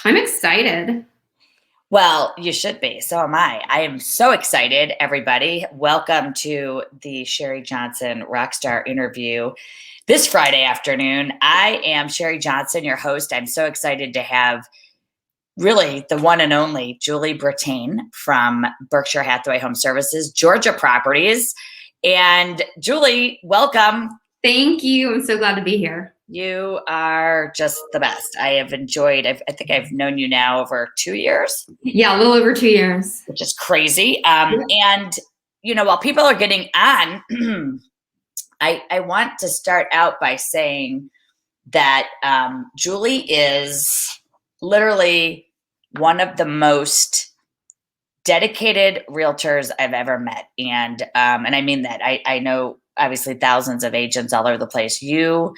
I'm excited. Well, you should be. So am I. I am so excited, everybody. Welcome to the Sherri Johnson RockStar interview this Friday afternoon. I am Sherri Johnson, your host. I'm so excited to have really the one and only Julie Brittain from Berkshire Hathaway Home Services, Georgia Properties. And Julie, welcome. Thank you. I'm so glad to be here. You are just the best. I have enjoyed, I think I've known you now over 2 years. Yeah, a little over 2 years. Which is crazy. And, while people are getting on, I want to start out by saying that Julie is literally one of the most dedicated realtors I've ever met. And I mean that. I know obviously thousands of agents all over the place. You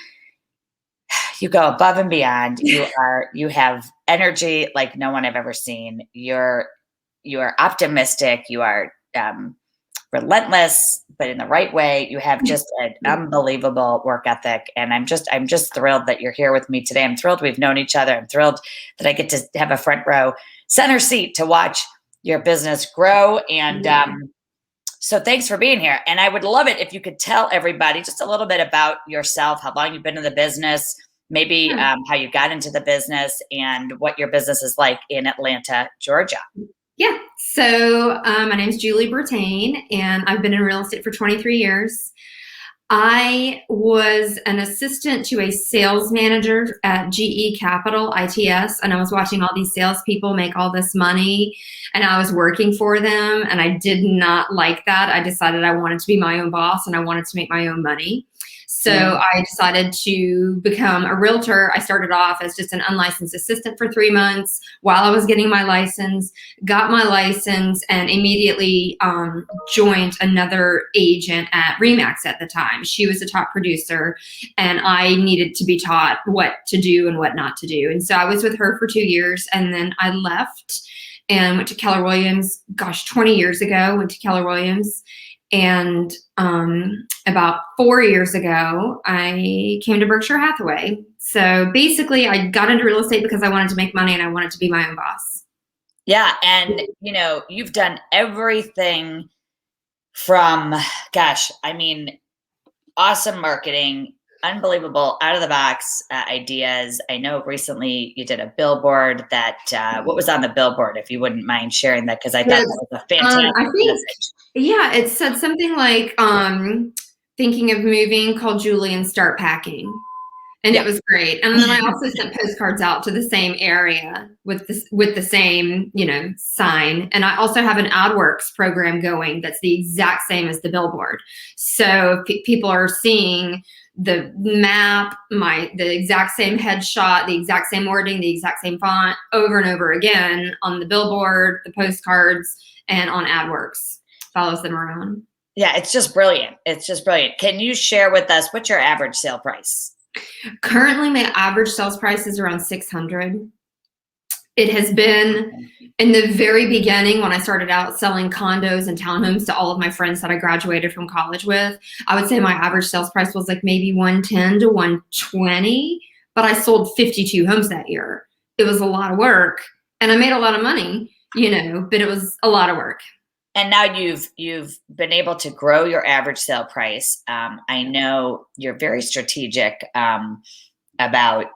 go above and beyond. You have energy like no one I've ever seen. You are optimistic. You are relentless, but in the right way. You have just an unbelievable work ethic. And I'm just thrilled that you're here with me today. I'm thrilled we've known each other. I'm thrilled that I get to have a front row center seat to watch your business grow. And so thanks for being here. And I would love it if you could tell everybody just a little bit about yourself, how long you've been in the business, maybe how you got into the business, and what your business is like in Atlanta, Georgia. Yeah. So my name is Julie Brittain, and I've been in real estate for 23 years. I was an assistant to a sales manager at GE Capital, ITS, and I was watching all these salespeople make all this money, and I was working for them, and I did not like that. I decided I wanted to be my own boss, and I wanted to make my own money. So I decided to become a realtor. I started off as just an unlicensed assistant for 3 months while I was getting my license, got my license, and immediately joined another agent at RE/MAX at the time. She was a top producer, and I needed to be taught what to do and what not to do. And so I was with her for 2 years, and then I left and went to Keller Williams. 20 years ago, went to Keller Williams. And about 4 years ago, I came to Berkshire Hathaway. So basically, I got into real estate because I wanted to make money and I wanted to be my own boss. Yeah. And, you've done everything from, awesome marketing, unbelievable out of the box ideas. I know recently you did a billboard that, what was on the billboard, if you wouldn't mind sharing that, because I thought that was a fantastic message. Yeah, it said something like, thinking of moving, call Julie and start packing. And it was great. And then I also sent postcards out to the same area with the same, sign. And I also have an AdWorks program going that's the exact same as the billboard. So people are seeing the map, the exact same headshot, the exact same wording, the exact same font over and over again on the billboard, the postcards, and on AdWorks. Follows them around. Yeah, it's just brilliant. It's just brilliant. Can you share with us what's your average sale price? Currently, my average sales price is around $600. It has been in the very beginning when I started out selling condos and townhomes to all of my friends that I graduated from college with. I would say my average sales price was like maybe $110 to $120, but I sold 52 homes that year. It was a lot of work, and I made a lot of money, but it was a lot of work. And now you've been able to grow your average sale price. I know you're very strategic about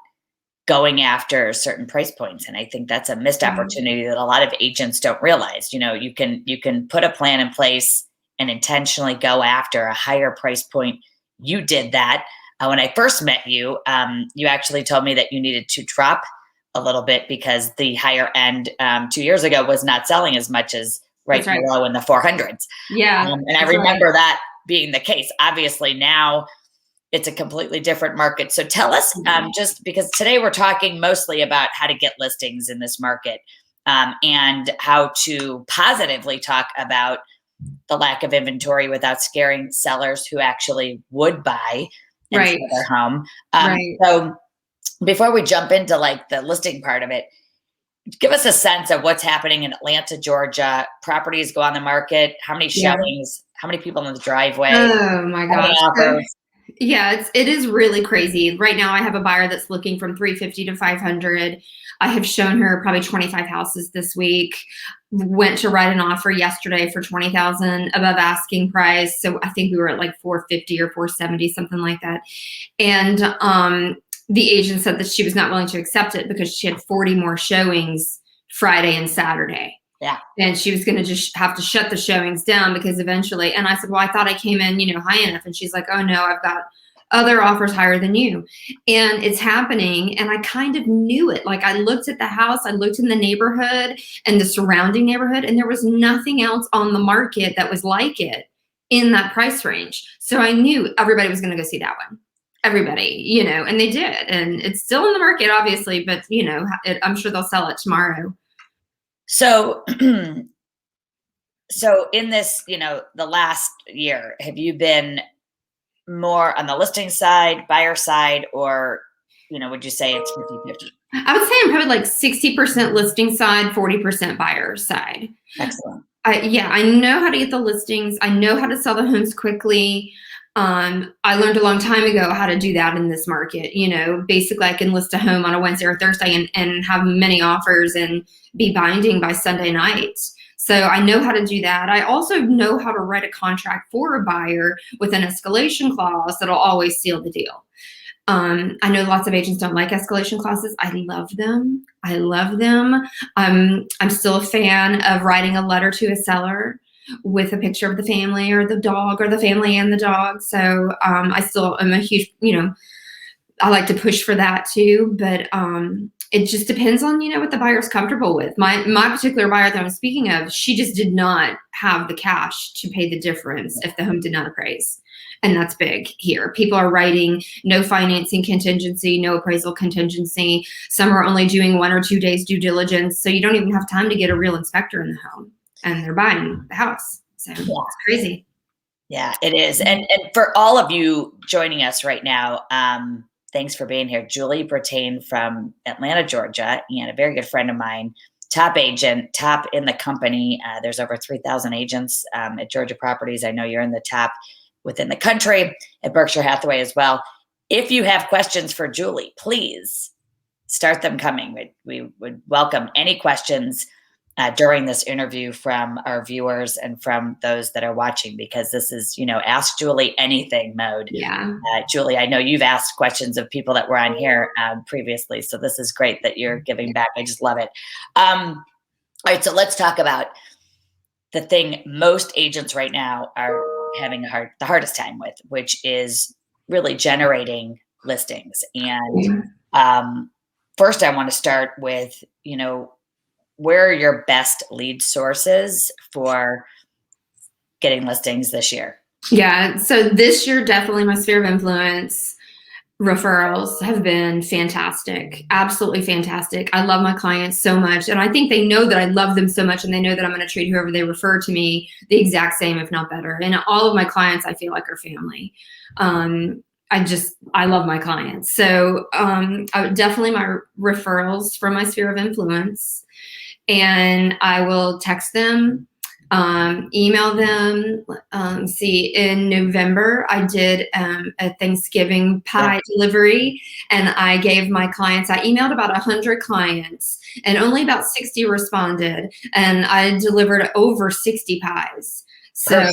going after certain price points, and I think that's a missed opportunity that a lot of agents don't realize. You can put a plan in place and intentionally go after a higher price point. You did that. When I first met you, you actually told me that you needed to drop a little bit because the higher end 2 years ago was not selling as much as right below in the 400s. Yeah. And I remember that being the case. Obviously now it's a completely different market. So tell us, just because today we're talking mostly about how to get listings in this market, and how to positively talk about the lack of inventory without scaring sellers who actually would buy and sell their home. So before we jump into like the listing part of it, give us a sense of what's happening in Atlanta, Georgia. Properties go on the market. How many showings? How many people in the driveway? Oh my gosh. Yeah, it is really crazy. Right now I have a buyer that's looking from 350 to 500. I have shown her probably 25 houses this week. Went to write an offer yesterday for 20,000 above asking price. So I think we were at like 450 or 470, something like that. And the agent said that she was not willing to accept it because she had 40 more showings Friday and Saturday. Yeah. And she was going to just have to shut the showings down because eventually, and I said, well, I thought I came in, high enough. And she's like, oh no, I've got other offers higher than you. And it's happening. And I kind of knew it. Like I looked at the house, I looked in the neighborhood and the surrounding neighborhood, and there was nothing else on the market that was like it in that price range. So I knew everybody was going to go see that one. Everybody, and they did. And it's still in the market, obviously, but I'm sure they'll sell it tomorrow. So, so in this, the last year, have you been more on the listing side, buyer side, or, would you say it's 50-50? I would say I'm probably like 60% listing side, 40% buyer side. Excellent. I know how to get the listings. I know how to sell the homes quickly. I learned a long time ago how to do that in this market. Basically I can list a home on a Wednesday or Thursday and have many offers and be binding by Sunday night. So I know how to do that. I also know how to write a contract for a buyer with an escalation clause that'll always seal the deal. I know lots of agents don't like escalation clauses. I love them. I'm still a fan of writing a letter to a seller with a picture of the family or the dog or the family and the dog. So I still am a huge, I like to push for that too. But it just depends on, what the buyer's comfortable with. My particular buyer that I'm speaking of, she just did not have the cash to pay the difference if the home did not appraise. And that's big here. People are writing no financing contingency, no appraisal contingency. Some are only doing 1 or 2 days due diligence. So you don't even have time to get a real inspector in the home, and they're buying the house. So It's crazy. Yeah, it is. And for all of you joining us right now, thanks for being here. Julie Brittain from Atlanta, Georgia, and a very good friend of mine, top agent, top in the company. There's over 3,000 agents at Georgia Properties. I know you're in the top within the country at Berkshire Hathaway as well. If you have questions for Julie, please start them coming. We would welcome any questions during this interview from our viewers and from those that are watching, because this is, ask Julie anything mode. Yeah. Julie, I know you've asked questions of people that were on here previously, so this is great that you're giving back. I just love it. All right, so let's talk about the thing most agents right now are having the hardest time with, which is really generating listings. And first, I want to start with, where are your best lead sources for getting listings this year? Yeah, so this year, definitely my sphere of influence referrals have been fantastic, absolutely fantastic. I love my clients so much, and I think they know that I love them so much, and they know that I'm going to treat whoever they refer to me the exact same, if not better. And all of my clients, I feel like, are family. I love my clients. So definitely my referrals from my sphere of influence. And I will text them, email them. In November, I did a Thanksgiving pie delivery, and I gave my clients, I emailed about 100 clients, and only about 60 responded, and I delivered over 60 pies. So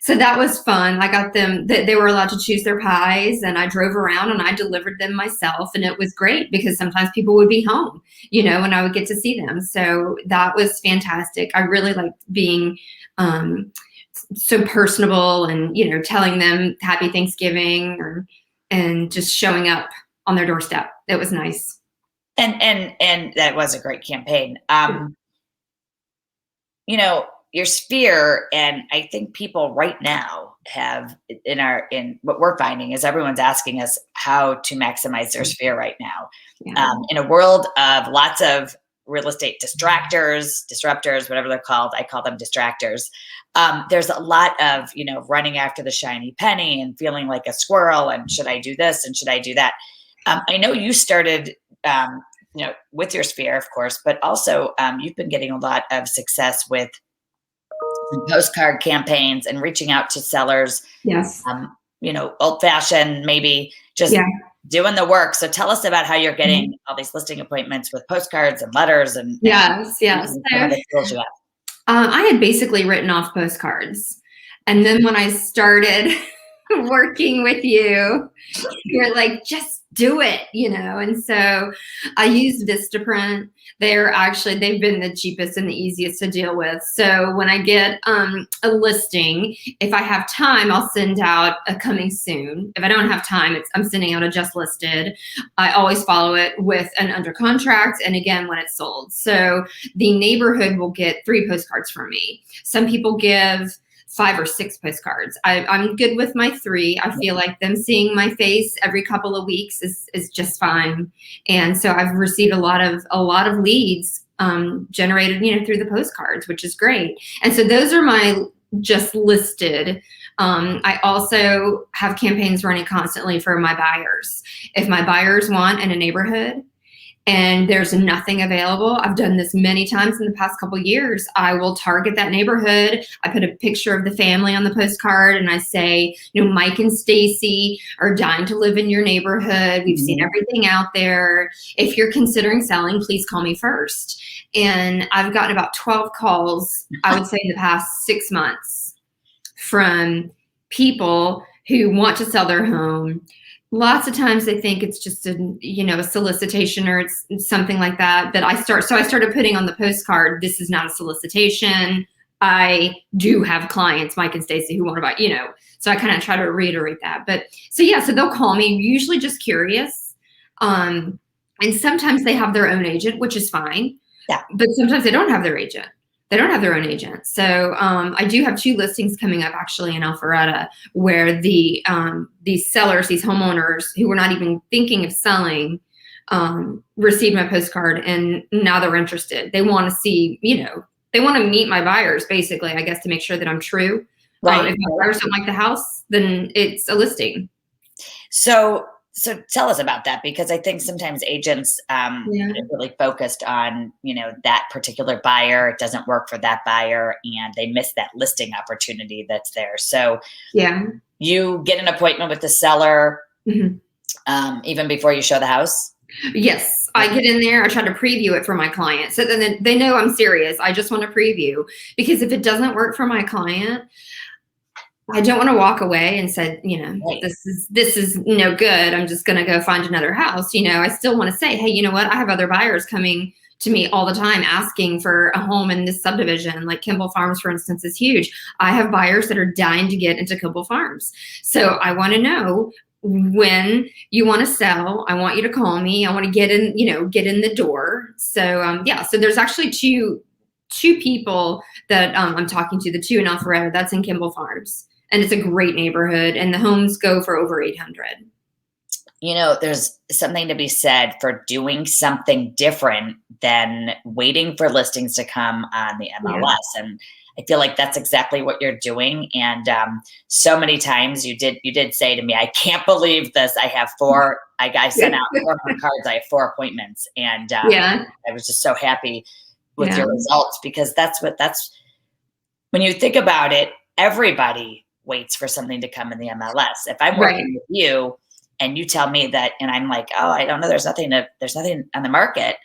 that was fun. I got them, they were allowed to choose their pies, and I drove around and I delivered them myself. And it was great because sometimes people would be home, and I would get to see them. So that was fantastic. I really liked being so personable and, telling them happy Thanksgiving and just showing up on their doorstep. It was nice. And that was a great campaign. Your sphere, and I think people right now have in what we're finding is everyone's asking us how to maximize their sphere right now. Yeah. In a world of lots of real estate disruptors, whatever they're called, I call them distractors. There's a lot of, running after the shiny penny and feeling like a squirrel, and should I do this and should I do that? I know you started, with your sphere, of course, but also you've been getting a lot of success with postcard campaigns and reaching out to sellers. Yes. old fashioned, maybe just doing the work. So tell us about how you're getting all these listing appointments with postcards and letters and yes. some of the tools you have. I had basically written off postcards. And then when I started working with you, you're like, just do it, And so I used Vistaprint. They've been the cheapest and the easiest to deal with. So when I get a listing, if I have time, I'll send out a coming soon. If I don't have time, I'm sending out a just listed. I always follow it with an under contract, and again, when it's sold. So the neighborhood will get 3 postcards from me. Some people give 5 or 6 postcards. I'm good with my 3. I feel like them seeing my face every couple of weeks is just fine. And so I've received a lot of leads generated, through the postcards, which is great. And so those are my just listed. I also have campaigns running constantly for my buyers. If my buyers want in a neighborhood and there's nothing available, I've done this many times in the past couple of years. I will target that neighborhood. I put a picture of the family on the postcard and I say, Mike and Stacy are dying to live in your neighborhood. We've seen everything out there. If you're considering selling, please call me first. And I've gotten about 12 calls, I would say, in the past 6 months from people who want to sell their home. Lots of times they think it's just a solicitation or it's something like that. So I started putting on the postcard, this is not a solicitation. I do have clients, Mike and Stacy, who want to buy, so I kind of try to reiterate that. But so they'll call me, usually just curious. And sometimes they have their own agent, which is fine. Yeah. But sometimes they don't have their agent. They don't have their own agent. So I do have 2 listings coming up actually in Alpharetta where these sellers, these homeowners who were not even thinking of selling, received my postcard and now they're interested. They want to see, they want to meet my buyers basically, I guess, to make sure that I'm true. Right. If my buyers don't like the house, then it's a listing. So tell us about that, because I think sometimes agents are really focused on, that particular buyer. It doesn't work for that buyer and they miss that listing opportunity that's there. So you get an appointment with the seller even before you show the house? Yes, I get in there. I try to preview it for my client. So then they know I'm serious. I just want to preview, because if it doesn't work for my client, I don't want to walk away and say, this is no good. I'm just going to go find another house. I still want to say, hey, you know what? I have other buyers coming to me all the time asking for a home in this subdivision. Like Kimball Farms, for instance, is huge. I have buyers that are dying to get into Kimball Farms. So I want to know when you want to sell. I want you to call me. I want to get in the door. So so there's actually two people that I'm talking to, the 2 in Alpharetta, that's in Kimball Farms. And it's a great neighborhood and the homes go for over 800. There's something to be said for doing something different than waiting for listings to come on the MLS. Yeah. And I feel like that's exactly what you're doing. And so many times you did say to me, I can't believe this. I have 4, I sent out 4 cards. I have 4 appointments. And I was just so happy with your results, because that's when you think about it, everybody waits for something to come in the MLS. If I'm working with you and you tell me that, and I'm like, oh, I don't know, there's nothing on the market,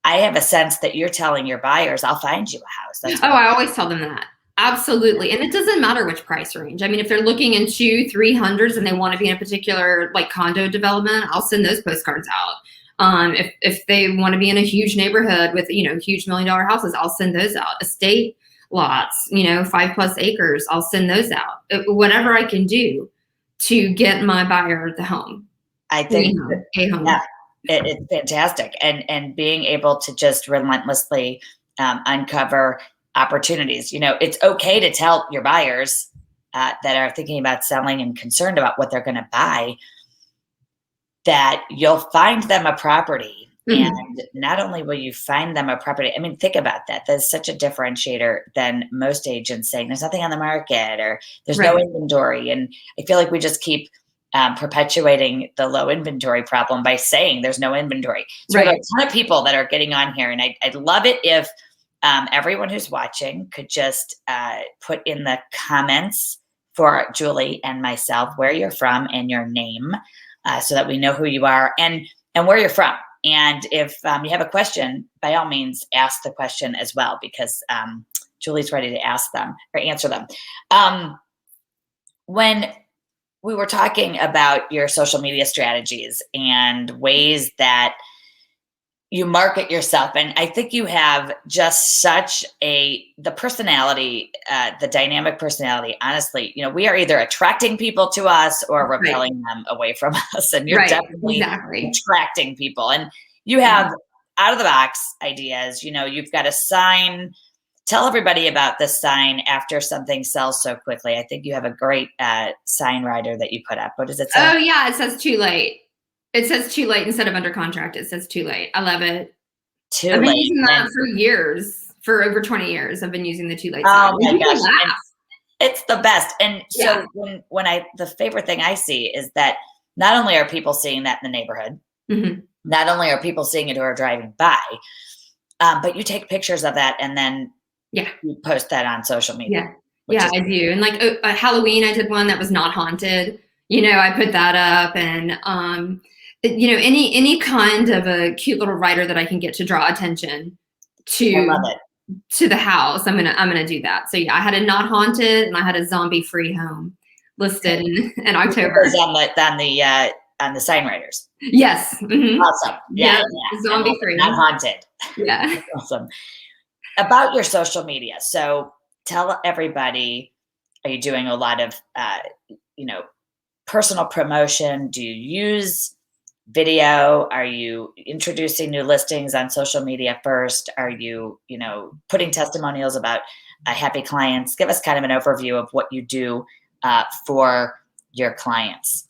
I have a sense that you're telling your buyers, I'll find you a house. I always tell them that. Absolutely. And it doesn't matter which price range. I mean, if they're looking in 200-300s and they want to be in a particular condo development, I'll send those postcards out. If they want to be in a huge neighborhood with, huge $1 million houses, I'll send those out. Estate lots, 5+ acres, I'll send those out. Whatever I can do to get my buyer the home. I think it's fantastic. And being able to just relentlessly uncover opportunities. It's okay to tell your buyers that are thinking about selling and concerned about what they're going to buy, that you'll find them a property. And not only will you find them a property, I mean, think about that. That's such a differentiator than most agents saying there's nothing on the market or there's no inventory. And I feel like we just keep perpetuating the low inventory problem by saying there's no inventory. So we have a ton of people that are getting on here. And I'd love it if everyone who's watching could just put in the comments for Julie and myself where you're from and your name, so that we know who you are and where you're from. And if you have a question, by all means, ask the question as well, because Julie's ready to ask them or answer them. When we were talking about your social media strategies and ways that you market yourself, and I think you have just such the personality, the dynamic personality. Honestly, we are either attracting people to us or repelling them away from us, and you're definitely attracting people. And you have out of the box ideas. You've got a sign. Tell everybody about the sign after something sells so quickly. I think you have a great sign rider that you put up. What does it say? Oh yeah, it says too late. It says too late instead of under contract. It says too late. I love it. I've been using that for years, for over 20 years. I've been using the too late sign. Oh my gosh. It's the best. And so when the favorite thing I see is that not only are people seeing that in the neighborhood, not only are people seeing it who are driving by, but you take pictures of that and then you post that on social media. Yeah, I do. And like Halloween, I did one that was not haunted. I put that up, and any kind of a cute little writer that I can get to draw attention to the house, I'm gonna do that. So yeah, I had a not haunted and I had a zombie free home listed in October. On the sign writers. Yes. Awesome. Yeah. Zombie free. Not haunted. Yeah. Awesome. About your social media. So tell everybody, are you doing a lot of personal promotion? Do you use video? Are you introducing new listings on social media first? Are you, putting testimonials about happy clients? Give us kind of an overview of what you do for your clients.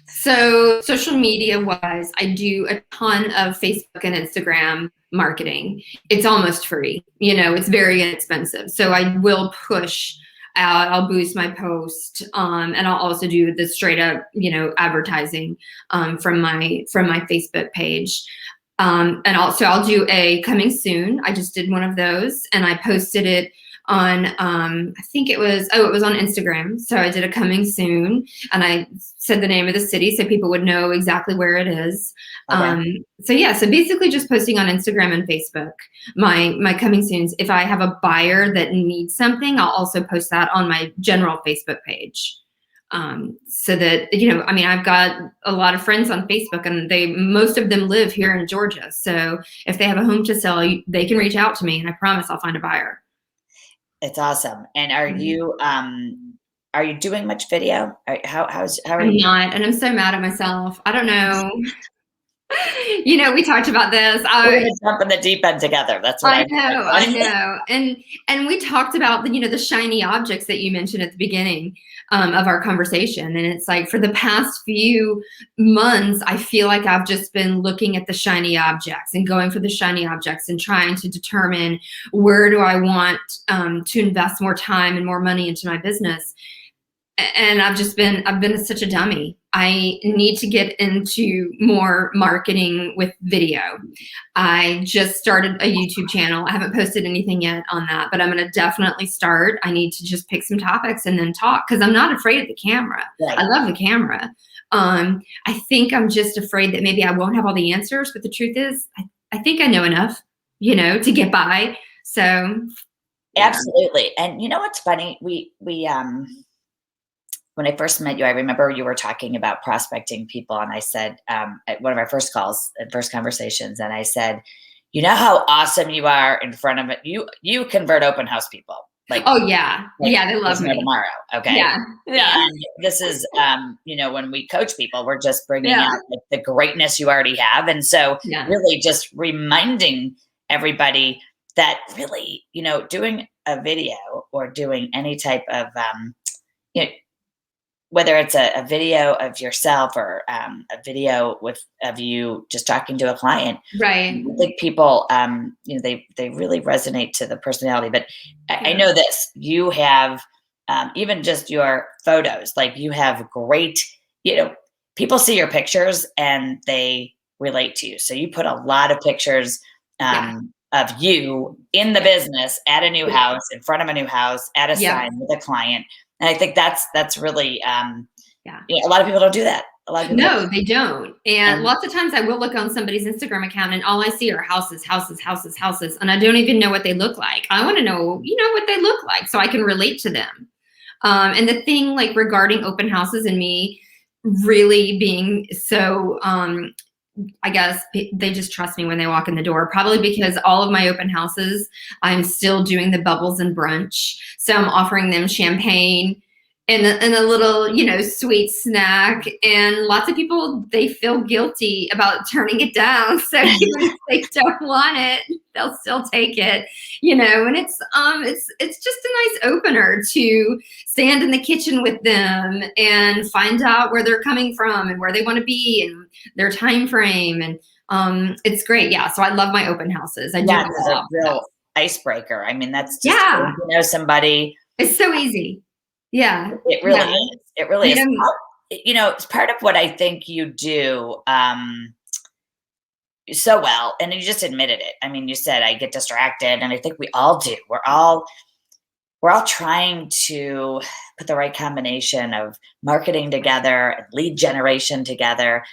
So social media wise, I do a ton of Facebook and Instagram marketing. It's almost free. It's very inexpensive. So I will push out, I'll boost my post, and I'll also do the straight up, advertising from my Facebook page. And also I'll do a coming soon. I just did one of those and I posted it on I think it was on Instagram. So I did a coming soon and I said the name of the city so people would know exactly where it is. Okay. So basically just posting on Instagram and Facebook my coming soons. If I have a buyer that needs something, I'll also post that on my general Facebook page. So that, I've got a lot of friends on Facebook and most of them live here in Georgia. So if they have a home to sell, they can reach out to me and I promise I'll find a buyer. It's awesome. And are you doing much video? How are you? I'm not, and I'm so mad at myself. I don't know. We talked about this. We're going to jump in the deep end together. That's what I know. And we talked about the shiny objects that you mentioned at the beginning of our conversation. And it's like for the past few months, I feel like I've just been looking at the shiny objects and going for the shiny objects and trying to determine where do I want to invest more time and more money into my business. And I've been such a dummy. I need to get into more marketing with video. I just started a YouTube channel. I haven't posted anything yet on that, but I'm going to definitely start. I need to just pick some topics and then talk because I'm not afraid of the camera. Right. I love the camera. I think I'm just afraid that maybe I won't have all the answers, but the truth is I think I know enough, to get by. So yeah. Absolutely. And what's funny? We when I first met you, I remember you were talking about prospecting people. And I said, at one of our first conversations, and I said, how awesome you are in front of it. You convert open house people. Oh yeah. Yeah. They love me tomorrow. Okay. Yeah. And this is, when we coach people, we're just bringing out the greatness you already have. And so really just reminding everybody that really, doing a video or doing any type of, whether it's a video of yourself or a video of you just talking to a client, right? I think people, they really resonate to the personality. But I know this: you have even just your photos. Like you have great, people see your pictures and they relate to you. So you put a lot of pictures of you in the business at a new house, in front of a new house, at a sign with a client. And I think that's really, Yeah. a lot of people don't do that. A lot of people No, they don't. And and lots of times I will look on somebody's Instagram account and all I see are houses, houses, houses, houses. And I don't even know what they look like. I want to know, what they look like so I can relate to them. And the thing like regarding open houses and me really being so, I guess they just trust me when they walk in the door, probably because all of my open houses, I'm still doing the bubbles and brunch. So I'm offering them champagne and a little, sweet snack. And lots of people, they feel guilty about turning it down. So even if they don't want it, they'll still take it, and it's just a nice opener to stand in the kitchen with them and find out where they're coming from and where they want to be and their time frame. And it's great. Yeah. So I love my open houses. I do it's a love real that. icebreaker. I mean, that's just Yeah. getting to know somebody. It's so easy. Yeah. It really is. It really is. It's part of what I think you do so well, and you just admitted it. I mean, you said I get distracted, and I think we all do. We're all trying to put the right combination of marketing together and lead generation together.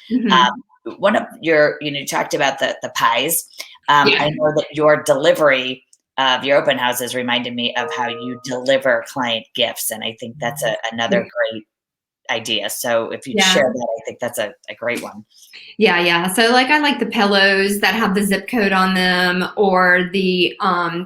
One of you talked about the pies. Yeah. I know that your delivery of your open houses reminded me of how you deliver client gifts. And I think that's another great idea. So if you'd share that, I think that's a great one. Yeah. So like I like the pillows that have the zip code on them, or the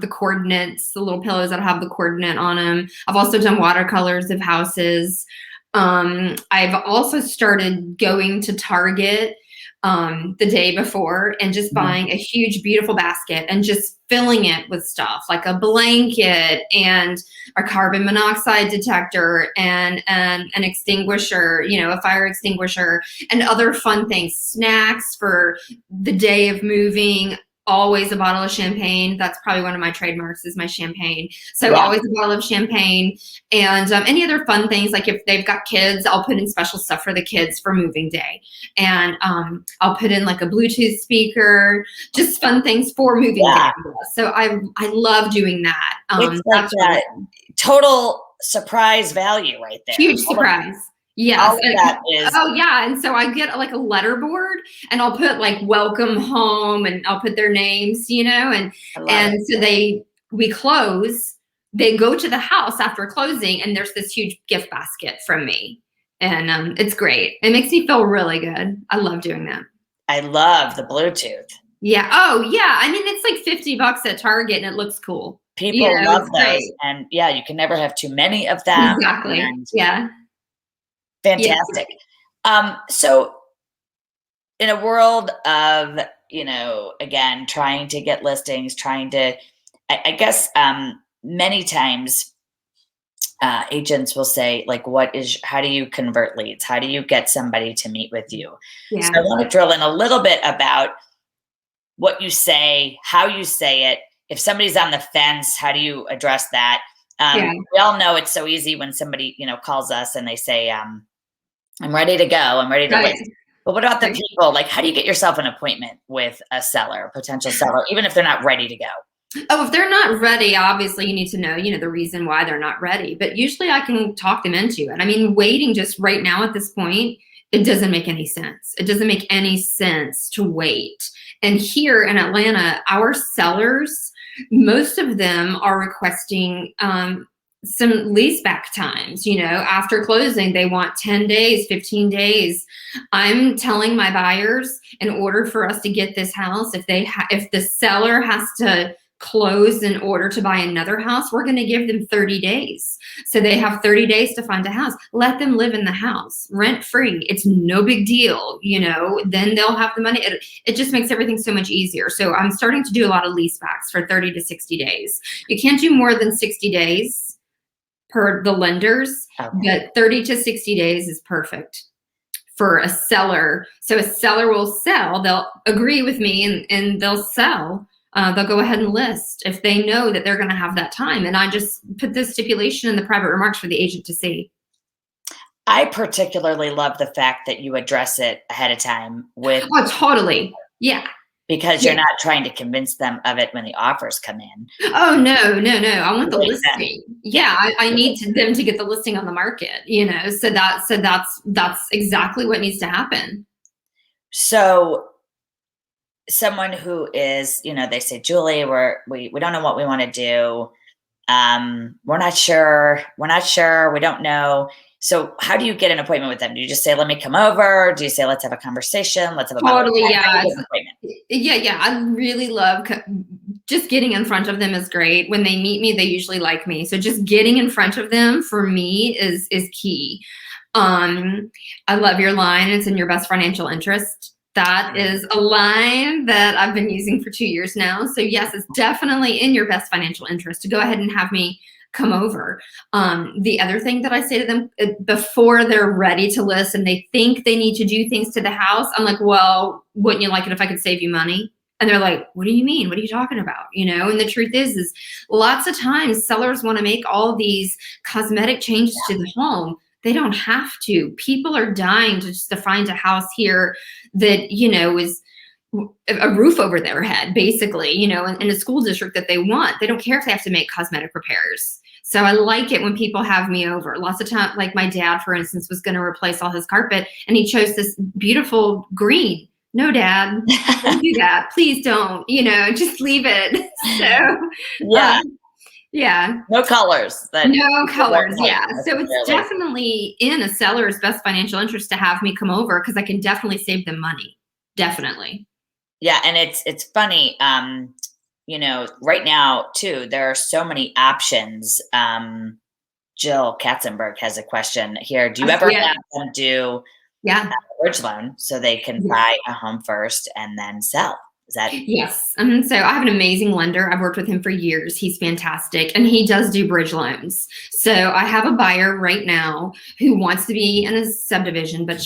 coordinates, the little pillows that have the coordinate on them. I've also done watercolors of houses. I've also started going to Target the day before and just buying a huge, beautiful basket and just filling it with stuff like a blanket and a carbon monoxide detector and an extinguisher, a fire extinguisher, and other fun things, snacks for the day of moving. Always a bottle of champagne. That's probably one of my trademarks is my champagne. So always a bottle of champagne, and any other fun things. Like if they've got kids, I'll put in special stuff for the kids for moving day. And I'll put in like a Bluetooth speaker, just fun things for moving day. So I love doing that. It's like that total surprise value right there. Huge surprise. Yes. All of that is. Oh yeah. And so I get like a letter board and I'll put like welcome home and I'll put their names, and so we close, they go to the house after closing and there's this huge gift basket from me. And it's great. It makes me feel really good. I love doing that. I love the Bluetooth. Yeah. Oh yeah. I mean, it's like $50 at Target and it looks cool. People love those. Great. And you can never have too many of them. Exactly. Yeah. Fantastic. So in a world of, again, trying to get listings, I guess many times agents will say, like, how do you convert leads? How do you get somebody to meet with you? Yeah. So I want to drill in a little bit about what you say, how you say it. If somebody's on the fence, how do you address that? We all know it's so easy when somebody, calls us and they say, I'm ready to go. I'm ready to list. But what about the people? Like, how do you get yourself an appointment with a seller, a potential seller, even if they're not ready to go? Oh, if they're not ready, obviously you need to know, the reason why they're not ready. But usually I can talk them into it. I mean, waiting just right now at this point, it doesn't make any sense. It doesn't make any sense to wait. And here in Atlanta, our sellers, most of them are requesting some lease back times, after closing, they want 10 days, 15 days. I'm telling my buyers, in order for us to get this house, if the seller has to close in order to buy another house, we're going to give them 30 days. So they have 30 days to find a house. Let them live in the house rent free. It's no big deal. Then they'll have the money. It just makes everything so much easier. So I'm starting to do a lot of lease backs for 30 to 60 days. You can't do more than 60 days per the lenders, but 30 to 60 days is perfect for a seller. So a seller will sell, they'll agree with me and they'll sell. They'll go ahead and list if they know that they're going to have that time. And I just put this stipulation in the private remarks for the agent to see. I particularly love the fact that you address it ahead of time with. Oh, totally. Yeah. because you're not trying to convince them of it when the offers come in. Oh, no. I want the Makes sense. listing. Yeah, I need them to get the listing on the market, so that's exactly what needs to happen. So someone who is, they say, Julie, we don't know what we want to do. We're not sure. We don't know. So how do you get an appointment with them? Do you just say, let me come over? Do you say, let's have a conversation? Let's have a Totally. Yeah. appointment? Yeah. I really love just getting in front of them is great. When they meet me, they usually like me. So just getting in front of them for me is key. I love your line. It's in your best financial interest. That is a line that I've been using for 2 years now. So yes, it's definitely in your best financial interest to go ahead and have me come over. The other thing that I say to them before they're ready to list and they think they need to do things to the house, I'm like, well, wouldn't you like it if I could save you money? And they're like, what do you mean? What are you talking about? And the truth is lots of times sellers want to make all these cosmetic changes to the home. They don't have to. People are dying to find a house here that, is a roof over their head, basically, in a school district that they want. They don't care if they have to make cosmetic repairs. So I like it when people have me over. Lots of time, like my dad, for instance, was going to replace all his carpet and he chose this beautiful green. No, Dad, don't do that. Please don't, just leave it. So, yeah. No colors. No colors. Yeah. So it's definitely in a seller's best financial interest to have me come over because I can definitely save them money. Definitely. Yeah. And it's funny, right now too, there are so many options. Jill Katzenberg has a question here. Do you ever have them do a bridge loan so they can buy a home first and then sell? Is that? Yes. So I have an amazing lender. I've worked with him for years. He's fantastic. And he does do bridge loans. So I have a buyer right now who wants to be in a subdivision, but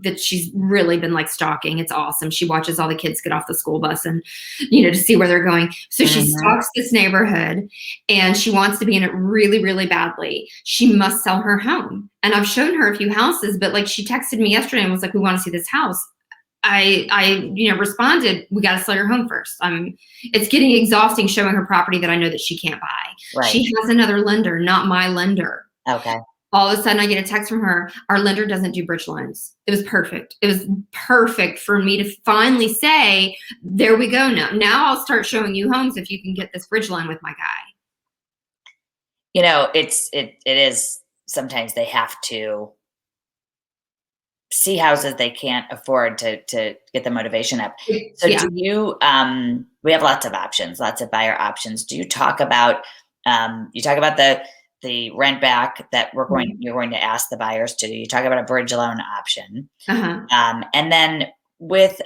that she's really been like stalking. It's awesome. She watches all the kids get off the school bus and, to see where they're going. So she stalks this neighborhood and she wants to be in it really, really badly. She must sell her home. And I've shown her a few houses, but like she texted me yesterday and was like, we want to see this house. I responded, we got to sell your home first. It's getting exhausting showing her property that I know that she can't buy. Right. She has another lender, not my lender. Okay. All of a sudden I get a text from her. Our lender doesn't do bridge loans. It was perfect. It was perfect for me to finally say, there we go. Now I'll start showing you homes if you can get this bridge loan with my guy. It is sometimes they have to see houses they can't afford to get the motivation up. So do you, we have lots of options, lots of buyer options. Do you talk about, the rent back that you're going to ask the buyers to do? You talk about a bridge loan option. And then with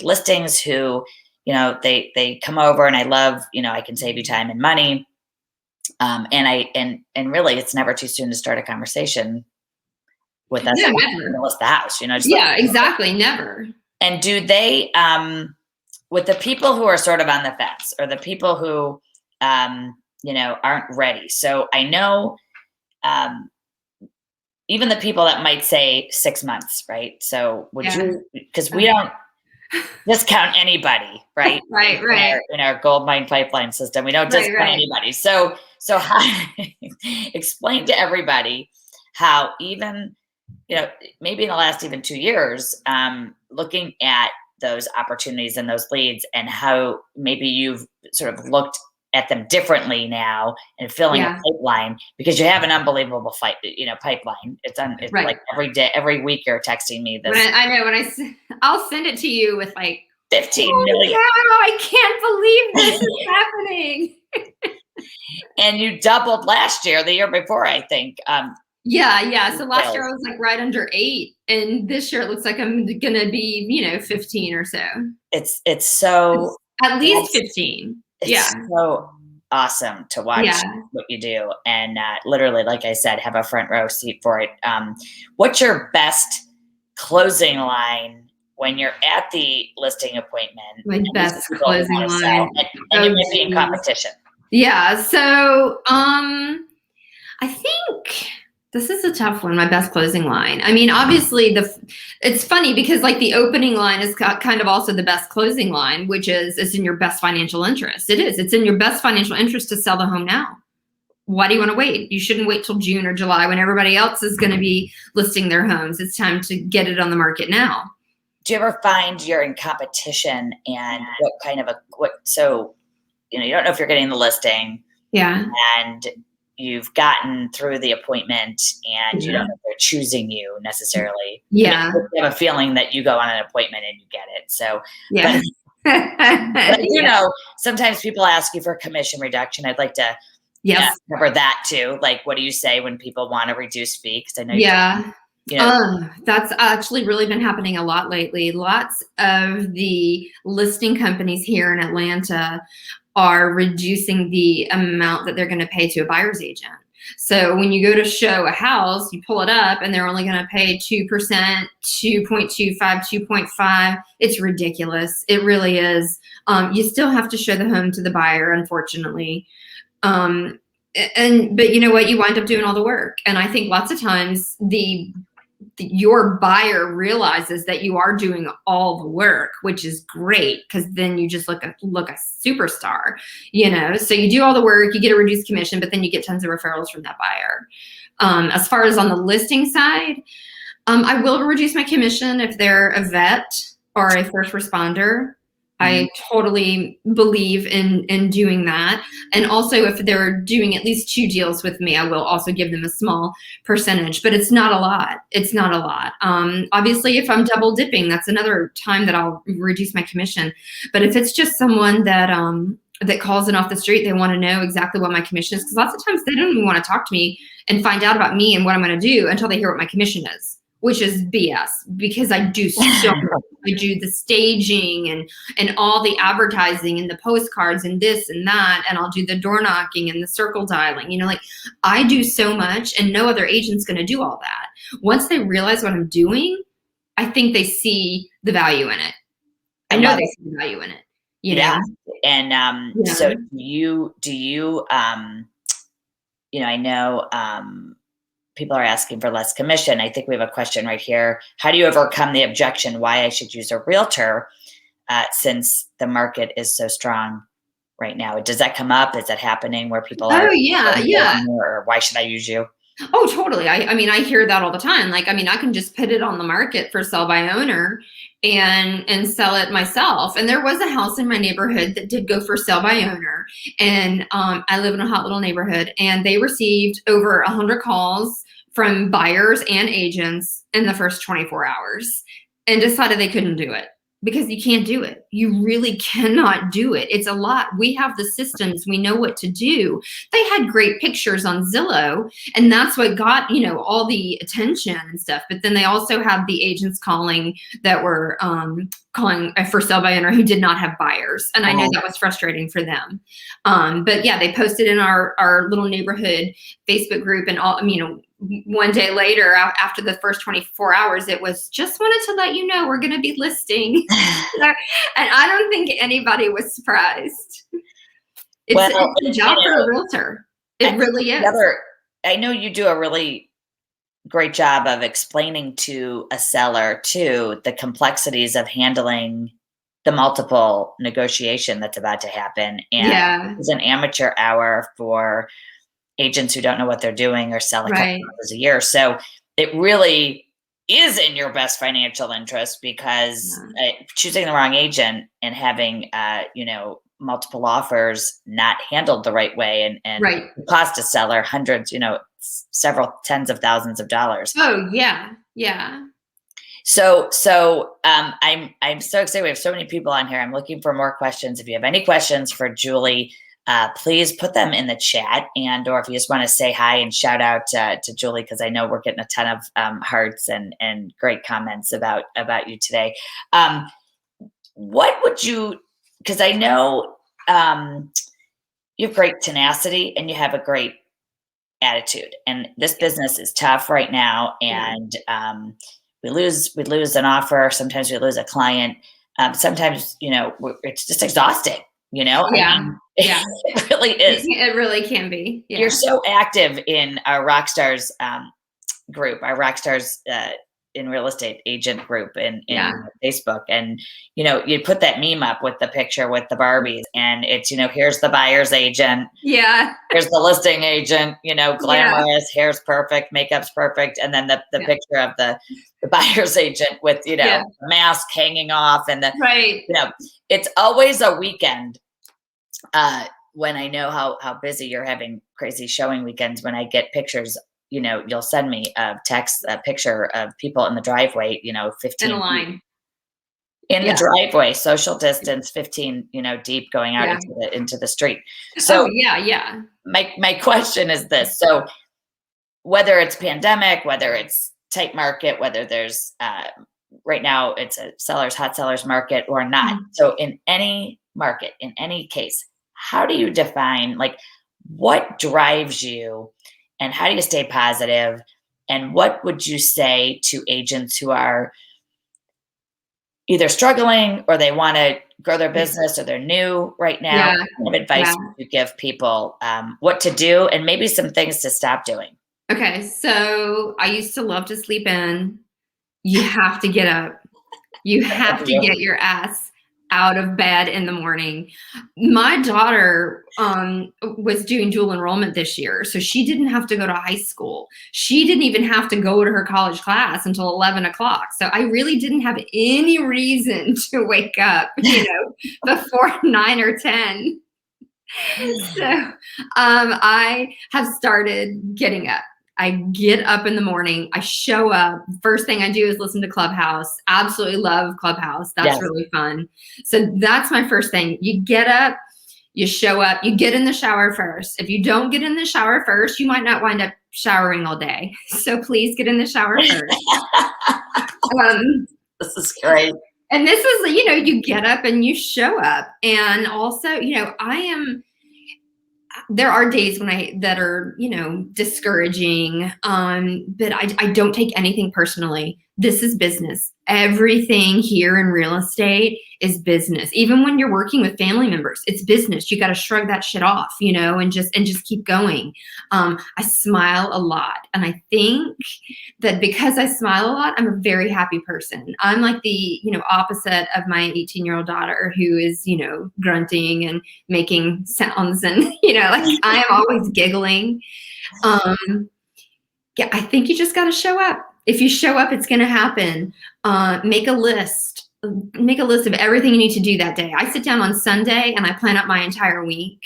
listings who, they come over and I love, I can save you time and money. And really it's never too soon to start a conversation with us. No, never. List the house, exactly. Never. And do they, with the people who are sort of on the fence or the people who, aren't ready. So I know, even the people that might say 6 months, right? So would you, because we don't discount anybody, right? Right. In our gold mine pipeline system, we don't discount anybody. So how, explain to everybody how even, maybe in the last even 2 years, looking at those opportunities and those leads and how maybe you've sort of looked at them differently now and filling a pipeline because you have an unbelievable pipeline. It's like every day, every week you're texting me this. I know I'll send it to you with like 15 million. Wow, I can't believe this is happening. And you doubled last year, the year before, I think. Yeah. So last year I was like right under 8, and this year it looks like I'm gonna be, 15 or so. It's so at least 15. It's so awesome to watch what you do, and literally, like I said, have a front row seat for it. What's your best closing line when you're at the listing appointment? My best closing line, and you might be in competition. Yeah. So I think This is a tough one. My best closing line. I mean, obviously, it's funny because like the opening line is kind of also the best closing line, which is it's in your best financial interest. It is. It's in your best financial interest to sell the home now. Why do you want to wait? You shouldn't wait till June or July when everybody else is going to be listing their homes. It's time to get it on the market now. Do you ever find you're in competition, and so, you don't know if you're getting the listing, Yeah. and you've gotten through the appointment, and you don't know if they're choosing you necessarily. Yeah. You have a feeling that you go on an appointment and you get it. So, yeah. but sometimes people ask you for commission reduction. I'd like to cover that too. Like, what do you say when people want a reduced fee? Because I know that's actually really been happening a lot lately. Lots of the listing companies here in Atlanta are reducing the amount that they're going to pay to a buyer's agent. So when you go to show a house, you pull it up and they're only going to pay 2%, 2.25, 2.5. It's ridiculous. It really is. You still have to show the home to the buyer, unfortunately. But you know what? You wind up doing all the work. And I think lots of times your buyer realizes that you are doing all the work, which is great because then you just look a superstar, So you do all the work, you get a reduced commission, but then you get tons of referrals from that buyer. As far as on the listing side, I will reduce my commission if they're a vet or a first responder. I totally believe in doing that. And also if they're doing at least 2 deals with me, I will also give them a small percentage, but it's not a lot. It's not a lot. Obviously if I'm double dipping, that's another time that I'll reduce my commission. But if it's just someone that calls in off the street, they want to know exactly what my commission is. Because lots of times they don't even want to talk to me and find out about me and what I'm going to do until they hear what my commission is, which is BS because I do so much. I do the staging and all the advertising and the postcards and this and that, and I'll do the door knocking and the circle dialing. I do so much, and no other agent's going to do all that. Once they realize what I'm doing, I think they see the value in it. I know they see the value in it. Yeah. And so do you I know people are asking for less commission. I think we have a question right here. How do you overcome the objection why I should use a realtor since the market is so strong right now? Does that come up? Is that happening where people are? Oh, yeah. Or why should I use you? Oh, totally. I mean, I hear that all the time. I can just put it on the market for sell by owner and sell it myself. And there was a house in my neighborhood that did go for sell by owner. And I live in a hot little neighborhood, and they received over 100 calls from buyers and agents in the first 24 hours and decided they couldn't do it because you can't do it. You really cannot do it. It's a lot. We have the systems. We know what to do. They had great pictures on Zillow, and that's what got, all the attention and stuff. But then they also had the agents calling that were calling for sale by owner who did not have buyers. And I know that was frustrating for them. But yeah, they posted in our little neighborhood Facebook group, and one day later, after the first 24 hours, it was just wanted to let you know we're going to be listing. And I don't think anybody was surprised. It's a job for a realtor. It really is. I know you do a really great job of explaining to a seller too the complexities of handling the multiple negotiation that's about to happen. And it's an amateur hour for agents who don't know what they're doing or sell a couple houses a year. So it really is in your best financial interest because choosing the wrong agent and having, multiple offers not handled the right way and cost a seller hundreds, several tens of thousands of dollars. Oh yeah. Yeah. So I'm so excited. We have so many people on here. I'm looking for more questions. If you have any questions for Julie, please put them in the chat, or if you just want to say hi and shout out to Julie, because I know we're getting a ton of hearts and great comments about you today. What would you? Because I know you have great tenacity and you have a great attitude, and this business is tough right now, and we lose an offer. Sometimes we lose a client. Sometimes it's just exhausting. It really is. It really can be. Yeah. You're so active in RockStar's group, our RockStars in real estate agent group in Facebook. And, you put that meme up with the picture with the Barbies, and it's, here's the buyer's agent. Yeah. Here's the listing agent, glamorous, hair's perfect, makeup's perfect. And then the picture of the buyer's agent with, the mask hanging off and it's always a weekend. When I know how busy you're having, crazy showing weekends, when I get pictures, you'll send me a picture of people in the driveway, 15 in a line in the driveway, social distance, 15, deep, going out into the street. So my question is this. So whether it's pandemic, whether it's tight market, whether there's right now it's a hot sellers market or not. Mm-hmm. So in any market, in any case, how do you define, like, what drives you and how do you stay positive? And what would you say to agents who are either struggling or they want to grow their business or they're new right now? What kind of advice would you give people what to do and maybe some things to stop doing? Okay. So I used to love to sleep in. You have to get up. You have to get your ass out of bed in the morning. My daughter was doing dual enrollment this year, so she didn't have to go to high school. She didn't even have to go to her college class until 11 o'clock. So I really didn't have any reason to wake up, before 9 or 10. So I have started getting up. I get up in the morning, I show up. First thing I do is listen to Clubhouse. Absolutely love Clubhouse. That's really fun. So that's my first thing. You get up, you show up, you get in the shower first. If you don't get in the shower first, you might not wind up showering all day. So please get in the shower first. This is great. And this is, you get up and you show up. And also, there are days that are, discouraging, but I don't take anything personally. This is business. Everything here in real estate is business. Even when you're working with family members, it's business. You got to shrug that shit off, and just keep going. I smile a lot. And I think that because I smile a lot, I'm a very happy person. I'm like the, opposite of my 18-year-old daughter who is, grunting and making sounds and, like I am always giggling. I think you just got to show up. If you show up, it's going to happen. Make a list. Make a list of everything you need to do that day. I sit down on Sunday and I plan out my entire week.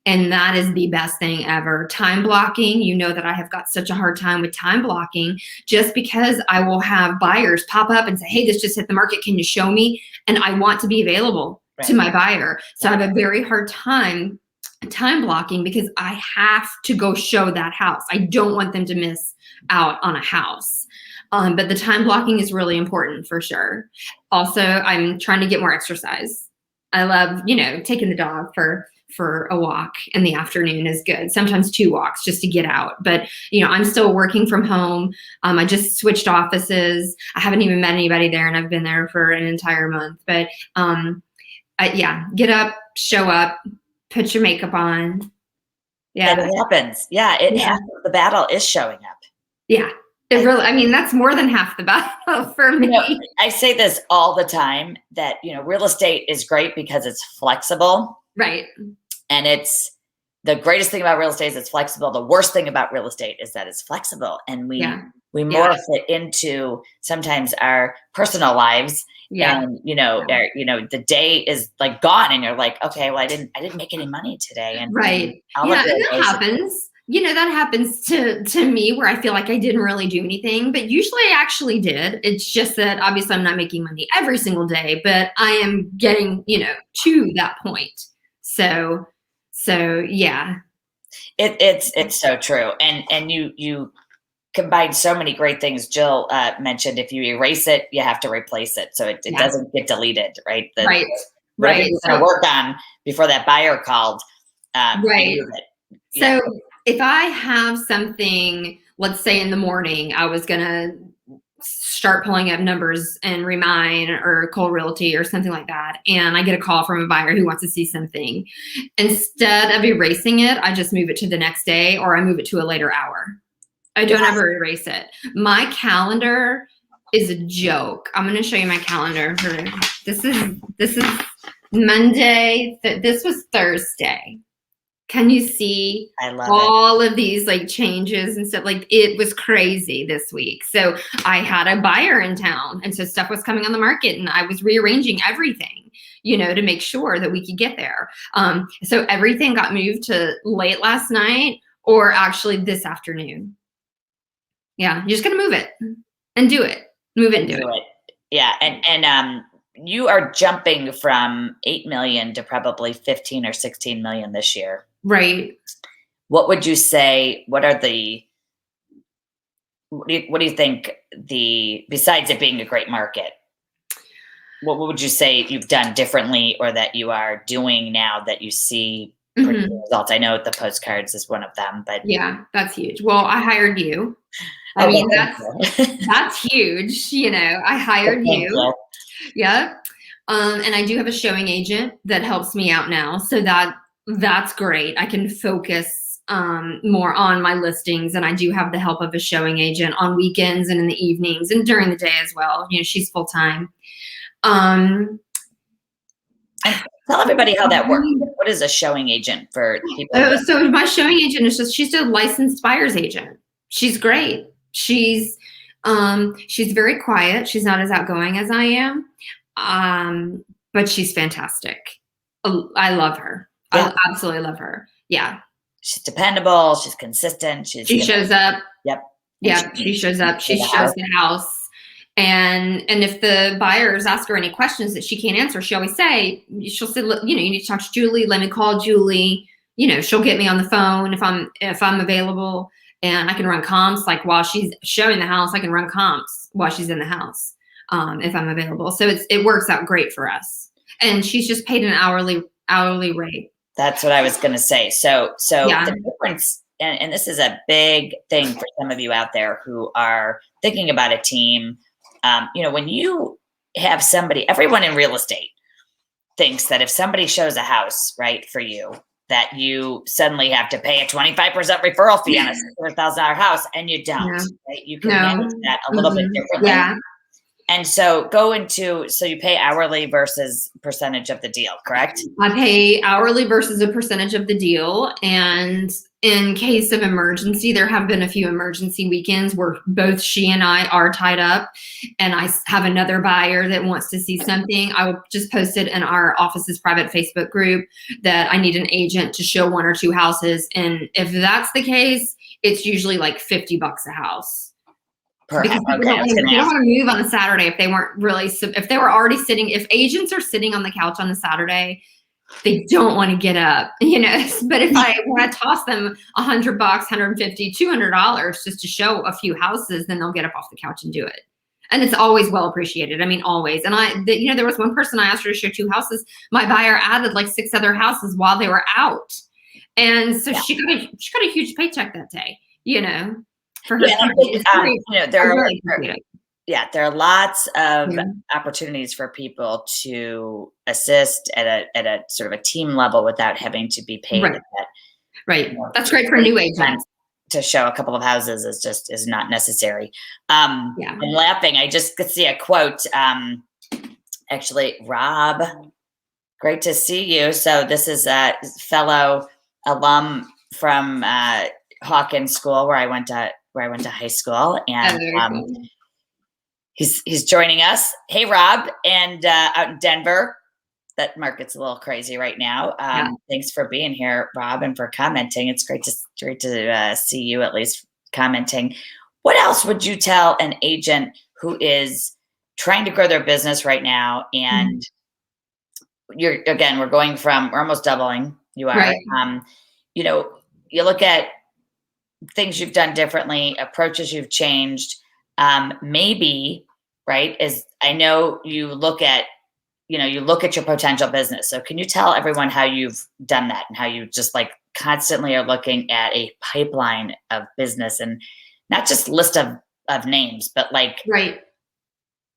And that is the best thing ever. Time blocking. You know that I have got such a hard time with time blocking just because I will have buyers pop up and say, hey, this just hit the market. Can you show me? And I want to be available to my buyer. So I have a very hard time blocking because I have to go show that house. I don't want them to miss out on a house. But the time blocking is really important for sure. Also, I'm trying to get more exercise. I love, taking the dog for a walk in the afternoon is good. Sometimes 2 walks just to get out. But, I'm still working from home. I just switched offices. I haven't even met anybody there and I've been there for an entire month. But get up, show up, put your makeup on. Yeah. And it happens. Yeah. Happens. The battle is showing up. Yeah. It really, that's more than half the battle for me. I say this all the time that, real estate is great because it's flexible. Right. And it's the greatest thing about real estate is it's flexible. The worst thing about real estate is that it's flexible and we morph it into sometimes our personal lives. Yeah. And, the day is like gone and you're like, okay, well, I didn't make any money today. And and that happens. That happens to me where I feel like I didn't really do anything, but usually I actually did. It's just that obviously I'm not making money every single day, but I am getting, to that point. So yeah. It's so true. And you combine so many great things. Jill mentioned if you erase it, you have to replace it. So it doesn't get deleted, right? Right. You're going to work on before that buyer called. Right. So if I have something, let's say in the morning, I was going to start pulling up numbers and Remind or Cole Realty or something like that. And I get a call from a buyer who wants to see something. Instead of erasing it, I just move it to the next day or I move it to a later hour. I don't ever erase it. My calendar is a joke. I'm going to show you my calendar. This is Monday. This was Thursday. Can you see I love all of these like changes and stuff? Like, it was crazy this week. So I had a buyer in town, and so stuff was coming on the market, and I was rearranging everything, to make sure that we could get there. So everything got moved to late last night, or actually this afternoon. Yeah, you just gotta move it and do it. Move it and do it. Yeah, and you are jumping from 8 million to probably 15 or 16 million this year. Right. What would you say? What do you think besides it being a great market, what would you say you've done differently, or that you are doing now that you see results? I know the Postcards is one of them, but yeah, that's huge. Well, I hired you. I mean, that's huge. I hired you. Yeah. And I do have a showing agent that helps me out now. So that's great. I can focus more on my listings, and I do have the help of a showing agent on weekends and in the evenings and during the day as well. She's full time. And tell everybody how that works. What is a showing agent for people? So my showing agent she's a licensed buyer's agent. She's great. She's very quiet. She's not as outgoing as I am. But she's fantastic. I love her. Yeah. I absolutely love her. Yeah. She's dependable. She's consistent. She shows up. Yep. Yeah. She shows up. She shows the house. And if the buyers ask her any questions that she can't answer, she'll say, you need to talk to Julie. Let me call Julie. She'll get me on the phone if I'm available, and I can run comps. Like, while she's showing the house, I can run comps while she's in the house, if I'm available. So it works out great for us. And she's just paid an hourly rate. That's what I was going to say. So yeah. The difference, and this is a big thing for some of you out there who are thinking about a team. When you have somebody, everyone in real estate thinks that if somebody shows a house, right, for you, that you suddenly have to pay a 25% referral fee on a $600,000 house, and you don't. Yeah. Right? You can manage that a little bit differently. Yeah. And so so you pay hourly versus percentage of the deal, correct? I pay hourly versus a percentage of the deal. And in case of emergency, there have been a few emergency weekends where both she and I are tied up, and I have another buyer that wants to see something. I will just post it in our office's private Facebook group that I need an agent to show one or two houses. And if that's the case, it's usually like $50 a house. Because they don't want to move on a Saturday if they weren't really, if they were already sitting, if agents are sitting on the couch on the Saturday, they don't want to get up, but if I want to toss them $100, $150, $200 just to show a few houses, then they'll get up off the couch and do it. And it's always well appreciated. I mean, always. And there was one person I asked her to show 2 houses. My buyer added like 6 other houses while they were out. And so she got a huge paycheck that day, for her. There are lots of opportunities for people to assist at a sort of a team level without having to be paid. Right. That's great for new agents. To show a couple of houses is not necessary. I'm laughing. I just could see a quote. Actually, Rob, great to see you. So this is a fellow alum from Hawkins School, where I went to high school, and he's joining us. Hey, Rob, and out in Denver. That market's a little crazy right now. Thanks for being here, Rob, and for commenting. It's great to see you at least commenting. What else would you tell an agent who is trying to grow their business right now? And we're almost doubling. You are. Right. You look at things you've done differently, approaches you've changed. Maybe, right, is I know you look at your potential business. So can you tell everyone how you've done that and how you just like constantly are looking at a pipeline of business, and not just list of names, but like, right.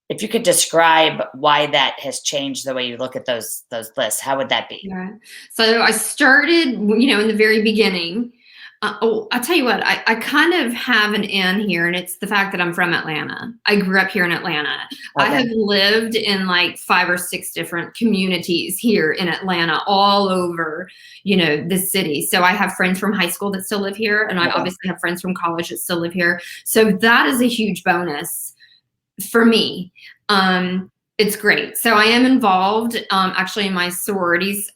If you could describe why that has changed the way you look at those lists, how would that be? Yeah. So I started, in the very beginning, I'll tell you what, I kind of have an in here, and it's the fact that I'm from Atlanta. I grew up here in Atlanta. I have lived in like 5 or 6 different communities here in Atlanta, all over, the city. So I have friends from high school that still live here, and I obviously have friends from college that still live here. So that is a huge bonus for me. It's great. So I am involved actually in my sororities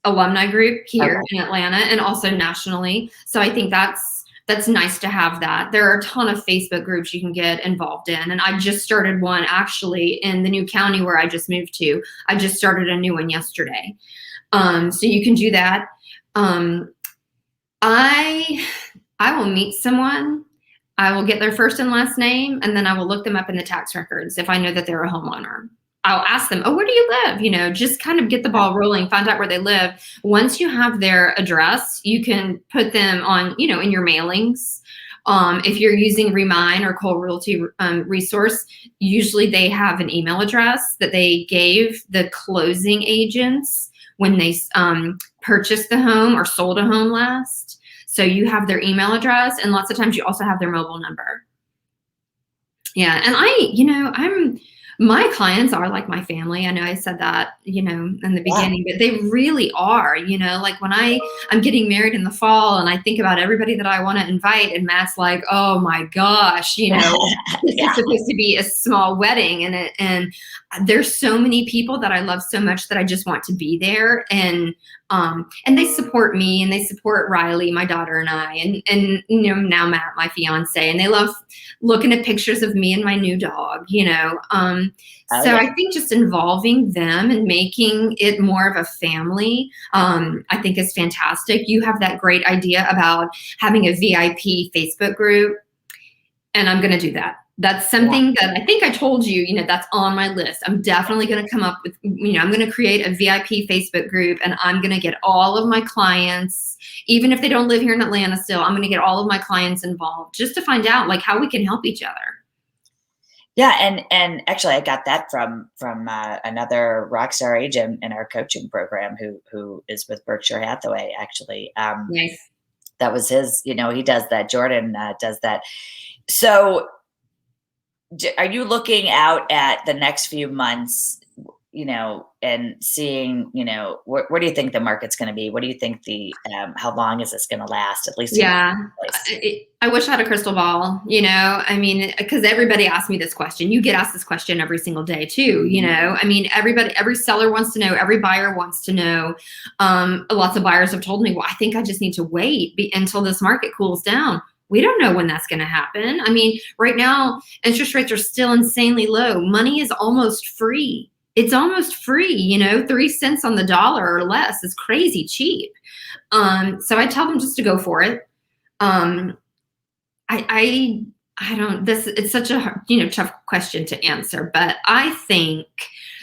alumni group here in Atlanta and also nationally. So I think that's nice to have that. There are a ton of Facebook groups you can get involved in. And I just started one actually in the new county where I just moved to. I just started a new one yesterday. So you can do that. I will meet someone. I will get their first and last name, and then I will look them up in the tax records if I know that they're a homeowner. I'll ask them, oh, where do you live? Just kind of get the ball rolling, find out where they live. Once you have their address, you can put them on, in your mailings. If you're using Remine or Cole Realty Resource, usually they have an email address that they gave the closing agents when they purchased the home or sold a home last. So you have their email address, and lots of times you also have their mobile number. Yeah, and my clients are like my family. I know I said that, in the beginning, but they really are, like when I'm getting married in the fall and I think about everybody that I want to invite, and Matt's like, oh my gosh, this is supposed to be a small wedding. And there's so many people that I love so much that I just want to be there. And they support me, and they support Riley, my daughter, and I, and now Matt, my fiance, and they love looking at pictures of me and my new dog, I think just involving them and making it more of a family, I think is fantastic. You have that great idea about having a VIP Facebook group, and I'm going to do that. That's something that I think I told you, that's on my list. I'm definitely going to come up with, I'm going to create a VIP Facebook group, and I'm going to get all of my clients, even if they don't live here in Atlanta still, I'm going to get all of my clients involved just to find out like how we can help each other. Yeah. And actually I got that from another RockStar agent in our coaching program who is with Berkshire Hathaway, actually. Nice. That was his, he does that. Jordan does that. So are you looking out at the next few months, and seeing, where do you think the market's going to be? What do you think how long is this going to last? At least, I wish I had a crystal ball, because everybody asks me this question. You get asked this question every single day too, every seller wants to know, every buyer wants to know. Lots of buyers have told me, well, I think I just need to wait until this market cools down. We don't know when that's going to happen. Right now, interest rates are still insanely low. Money is almost free. It's almost free, 3 cents on the dollar or less is crazy cheap. So I tell them just to go for it. It's such a, tough question to answer, but I think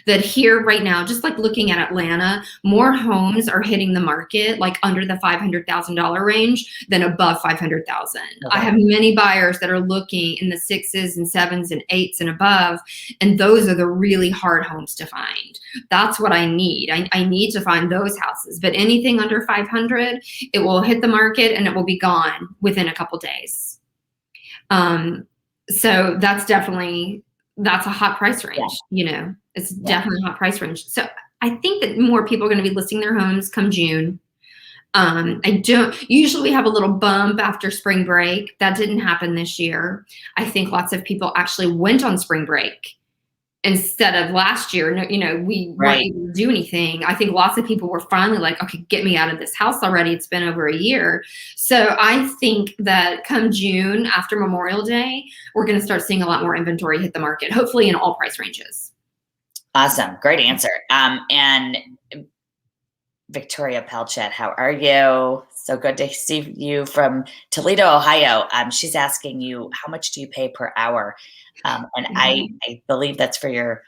that here right now, just like looking at Atlanta, more homes are hitting the market like under the $500,000 range than above $500,000. Okay. I have many buyers that are looking in the 6s and 7s and 8s and above, and those are the really hard homes to find. That's what I need. I need to find those houses, but anything under 500, it will hit the market and it will be gone within a couple days. So that's a hot price range, It's definitely a hot price range. So I think that more people are going to be listing their homes come June. Usually we have a little bump after spring break. That didn't happen this year. I think lots of people actually went on spring break instead of last year. We weren't able to do anything. I think lots of people were finally like, okay, get me out of this house already. It's been over a year. So I think that come June after Memorial Day, we're going to start seeing a lot more inventory hit the market, hopefully in all price ranges. Awesome. Great answer. And Victoria Pelchet, how are you? So good to see you from Toledo, Ohio. She's asking you, how much do you pay per hour? And I believe that's for your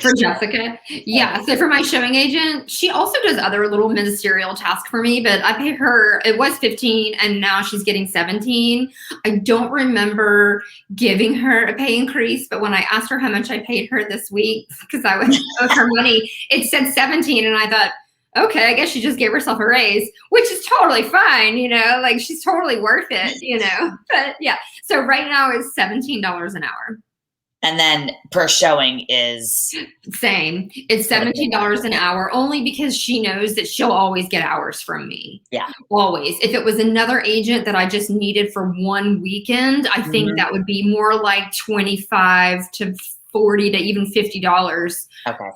for Jessica. Yeah. So for my showing agent, she also does other little ministerial tasks for me, but I pay her, it was 15 and now she's getting 17. I don't remember giving her a pay increase, but when I asked her how much I paid her this week, because I was owed her money, it said 17. And I thought, okay, I guess she just gave herself a raise, which is totally fine, like she's totally worth it. But yeah, so right now it's $17 an hour. And then per showing is Same. It's $17 an hour, only because she knows that she'll always get hours from me. Yeah. Always. If it was another agent that I just needed for one weekend, I think that would be more like 25 to 40 to even $50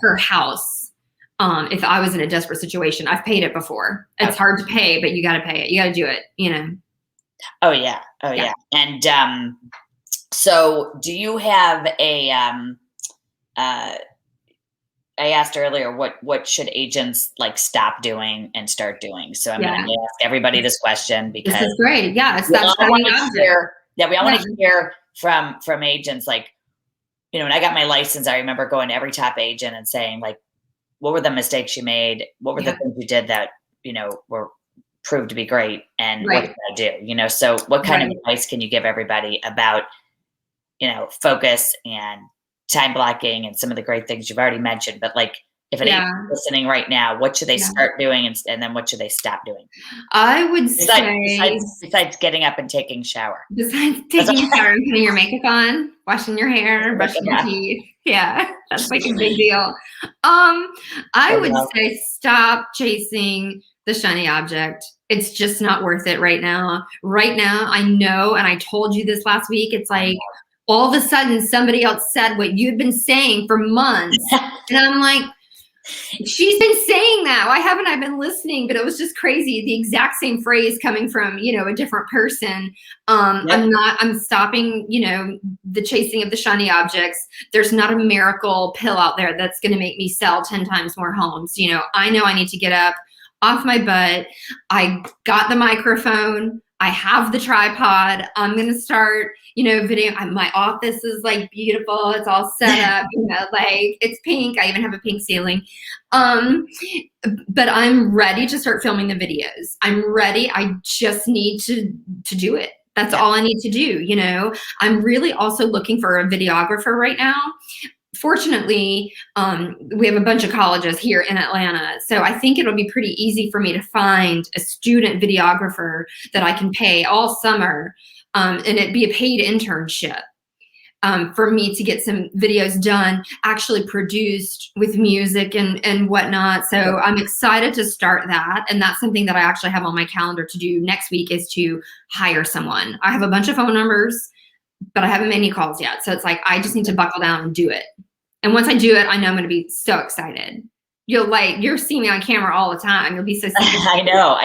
per house. If I was in a desperate situation. I've paid it before. It's hard to pay, but you got to pay it. You got to do it, Oh yeah. And so do you have I asked earlier, what should agents like stop doing and start doing? So I'm going to ask everybody this question because this is great. Yeah. It's we all want to hear from agents. Like, when I got my license, I remember going to every top agent and saying like, what were the mistakes you made? What were the things you did that, were proved to be great? And what did I do? So what kind of advice can you give everybody about, focus and time blocking and some of the great things you've already mentioned, but like if an agent is listening right now, what should they start doing and then what should they stop doing? I would say besides getting up and taking a shower. Besides taking a shower and putting your makeup on, washing your hair, brushing your teeth. Yeah, that's like a big deal. I would say stop chasing the shiny object. It's just not worth it right now. Right now, I know, and I told you this last week, it's like all of a sudden somebody else said what you'd been saying for months. And I'm like, she's been saying that. Why haven't I been listening? But it was just crazy. The exact same phrase coming from, a different person. I'm stopping, the chasing of the shiny objects. There's not a miracle pill out there that's going to make me sell 10 times more homes. I know I need to get up off my butt. I got the microphone. I have the tripod. I'm going to start, video. My office is like beautiful. It's all set up, like it's pink. I even have a pink ceiling. But I'm ready to start filming the videos. I'm ready. I just need to do it. That's all I need to do. I'm really also looking for a videographer right now. Fortunately, we have a bunch of colleges here in Atlanta. So I think it'll be pretty easy for me to find a student videographer that I can pay all summer. And it'd be a paid internship for me to get some videos done, actually produced with music and whatnot. So I'm excited to start that. And that's something that I actually have on my calendar to do next week is to hire someone. I have a bunch of phone numbers, but I haven't made any calls yet. So it's like, I just need to buckle down and do it. And once I do it, I know I'm going to be so excited. You're seeing me on camera all the time. You'll be so I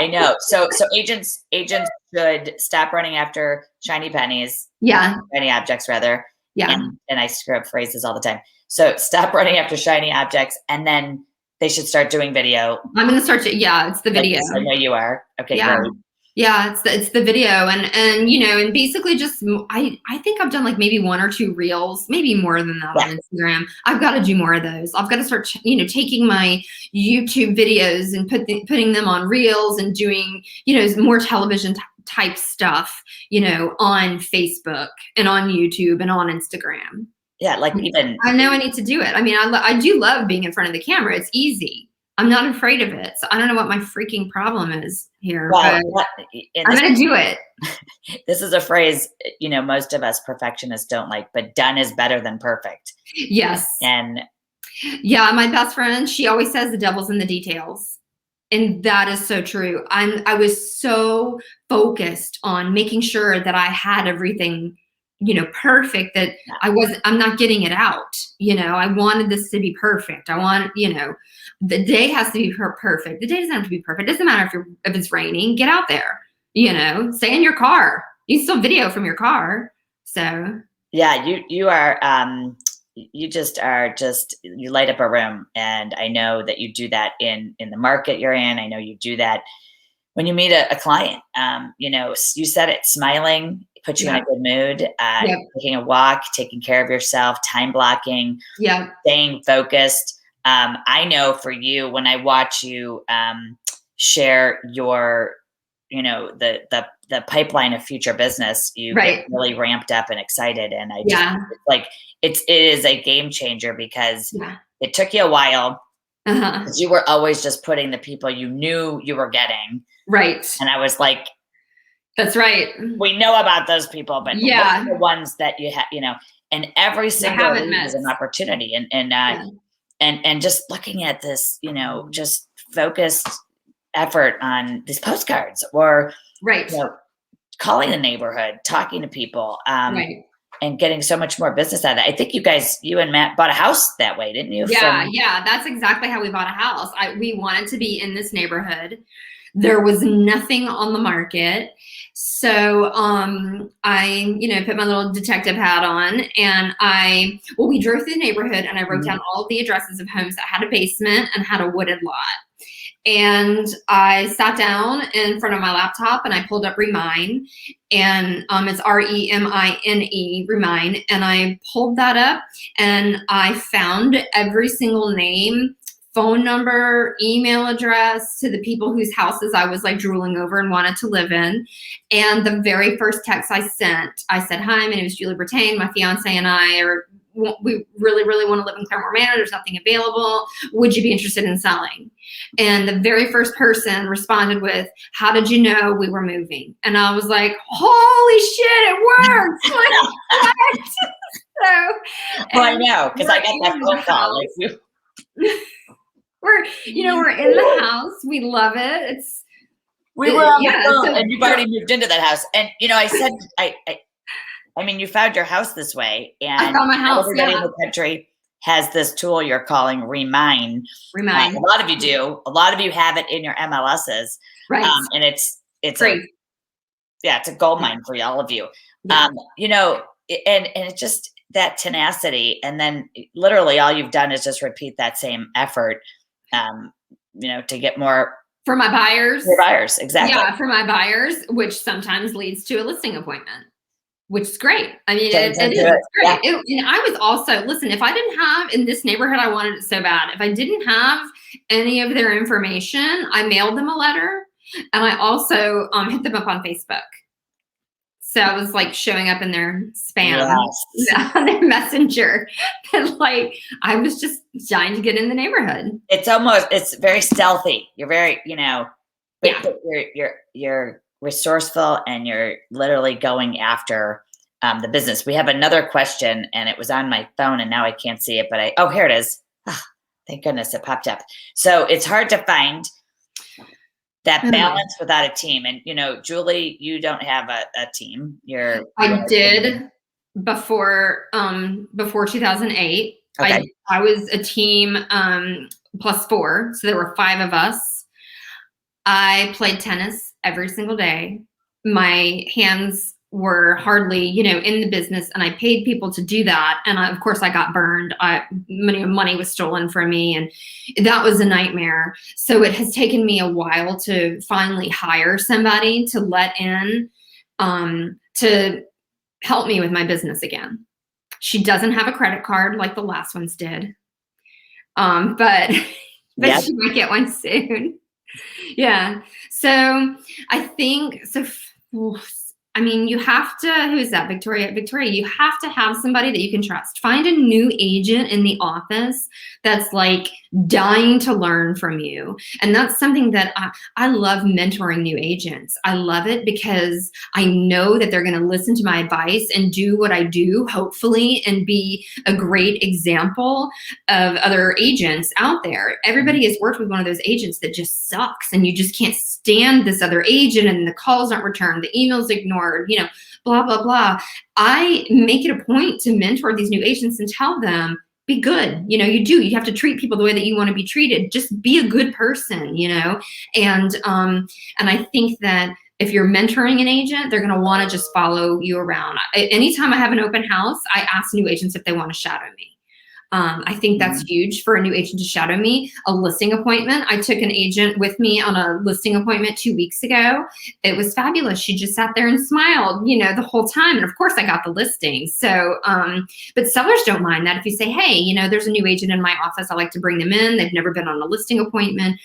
know. So agents should stop running after shiny pennies. Yeah. Shiny objects rather. Yeah. And I screw up phrases all the time. So stop running after shiny objects and then they should start doing video. I'm going to start it's the video. I know you are. Okay, great. Yeah, it's the video and basically just I think I've done like maybe 1 or 2 reels, maybe more than that on Instagram. I've got to do more of those. I've got to start taking my YouTube videos and putting them on reels and doing more television type stuff on Facebook and on YouTube and on Instagram. Yeah, like even I know I need to do it. I mean, I do love being in front of the camera. It's easy. I'm not afraid of it. So I don't know what my freaking problem is here. Well, but I'm going to do it. This is a phrase, most of us perfectionists don't like, but done is better than perfect. Yes. And yeah, my best friend, she always says the devil's in the details. And that is so true. I was so focused on making sure that I had everything perfect that I'm not getting it out. I wanted this to be perfect. I want, the day has to be perfect. The day doesn't have to be perfect. It doesn't matter if it's raining, get out there, stay in your car. You can still video from your car. So yeah, you are, you light up a room. And I know that you do that in the market you're in. I know you do that when you meet a client. You said it, smiling, put you in a good mood, taking a walk, taking care of yourself, time blocking, staying focused. I know for you, when I watch you share your, the pipeline of future business, you get really ramped up and excited. And I just it is a game changer because it took you a while. Uh-huh. 'Cause you were always just putting the people you knew you were getting. Right. And I was like, That's right. we know about those people, but what Yeah. are the ones that you have, and every I single haven't lead is met. an opportunity. Yeah. And just looking at this, just focused effort on these postcards, or, Right. calling the neighborhood, talking to people, Right. and getting so much more business out of that. I think you and Matt bought a house that way, didn't you? Yeah, that's exactly how we bought a house. We wanted to be in this neighborhood. There was nothing on the market. So I, put my little detective hat on, and we drove through the neighborhood, and I wrote down all of the addresses of homes that had a basement and had a wooded lot. And I sat down in front of my laptop and I pulled up Remine, and it's REMINE, Remine. And I pulled that up and I found every single name, phone number, email address to the people whose houses I was like drooling over and wanted to live in. And the very first text I sent, I said, "Hi, my name is Julie Brittain. My fiance and I we really, really want to live in Claremore Manor. There's nothing available. Would you be interested in selling?" And the very first person responded with, "How did you know we were moving?" And I was like, holy shit, it worked. Like, what? Well, I know, because I got that phone call. We're in the house. We love it. We were on yeah, the phone, so- and you've already moved into that house. And I said, I mean, you found your house this way, and I found my house. everybody Yeah. in the country has this tool you're calling Remine. Remine. A lot of you do. A lot of you have it in your MLSs, Right. and it's Great. it's a gold mine for all of you. Yeah. And it's just that tenacity, and then literally all you've done is just repeat that same effort, to get more for my buyers. Your buyers, exactly. Yeah, for my buyers, which sometimes leads to a listing appointment, which is great. I mean, it is. It's great. Yeah. And I was also, listen, if I didn't have, in this neighborhood, I wanted it so bad. If I didn't have any of their information, I mailed them a letter, and I also hit them up on Facebook. So I was like showing up in their spam, on their messenger. And like, I was just dying to get in the neighborhood. It's very stealthy. You're very, but you're resourceful, and you're literally going after the business. We have another question, and it was on my phone, and now I can't see it, but here it is. Oh, thank goodness it popped up. So it's hard to find that balance without a team. And, Julie, you don't have a team. I did before 2008. Okay. I was a team +4. So there were 5 of us. I played tennis every single day. My hands were hardly, in the business, and I paid people to do that. And of course I got burned. Money was stolen from me, and that was a nightmare. So it has taken me a while to finally hire somebody to let in, to help me with my business again. She doesn't have a credit card like the last ones did. But Yep. She might get one soon. Yeah. So I think, you have to, who is that? Victoria, you have to have somebody that you can trust. Find a new agent in the office that's like dying to learn from you. And that's something that I love, mentoring new agents. I love it because I know that they're going to listen to my advice and do what I do, hopefully, and be a great example of other agents out there. Everybody has worked with one of those agents that just sucks, and you just can't stand this other agent, and the calls aren't returned, the emails ignored, blah, blah, blah. I make it a point to mentor these new agents and tell them, be good. You have to treat people the way that you want to be treated. Just be a good person, and I think that if you're mentoring an agent, they're going to want to just follow you around. Anytime I have an open house, I ask new agents if they want to shadow me. I think that's huge for a new agent to shadow me. A listing appointment. I took an agent with me on a listing appointment 2 weeks ago. It was fabulous. She just sat there and smiled, the whole time. And of course I got the listing. So, but sellers don't mind that. If you say, hey, there's a new agent in my office, I like to bring them in. They've never been on a listing appointment.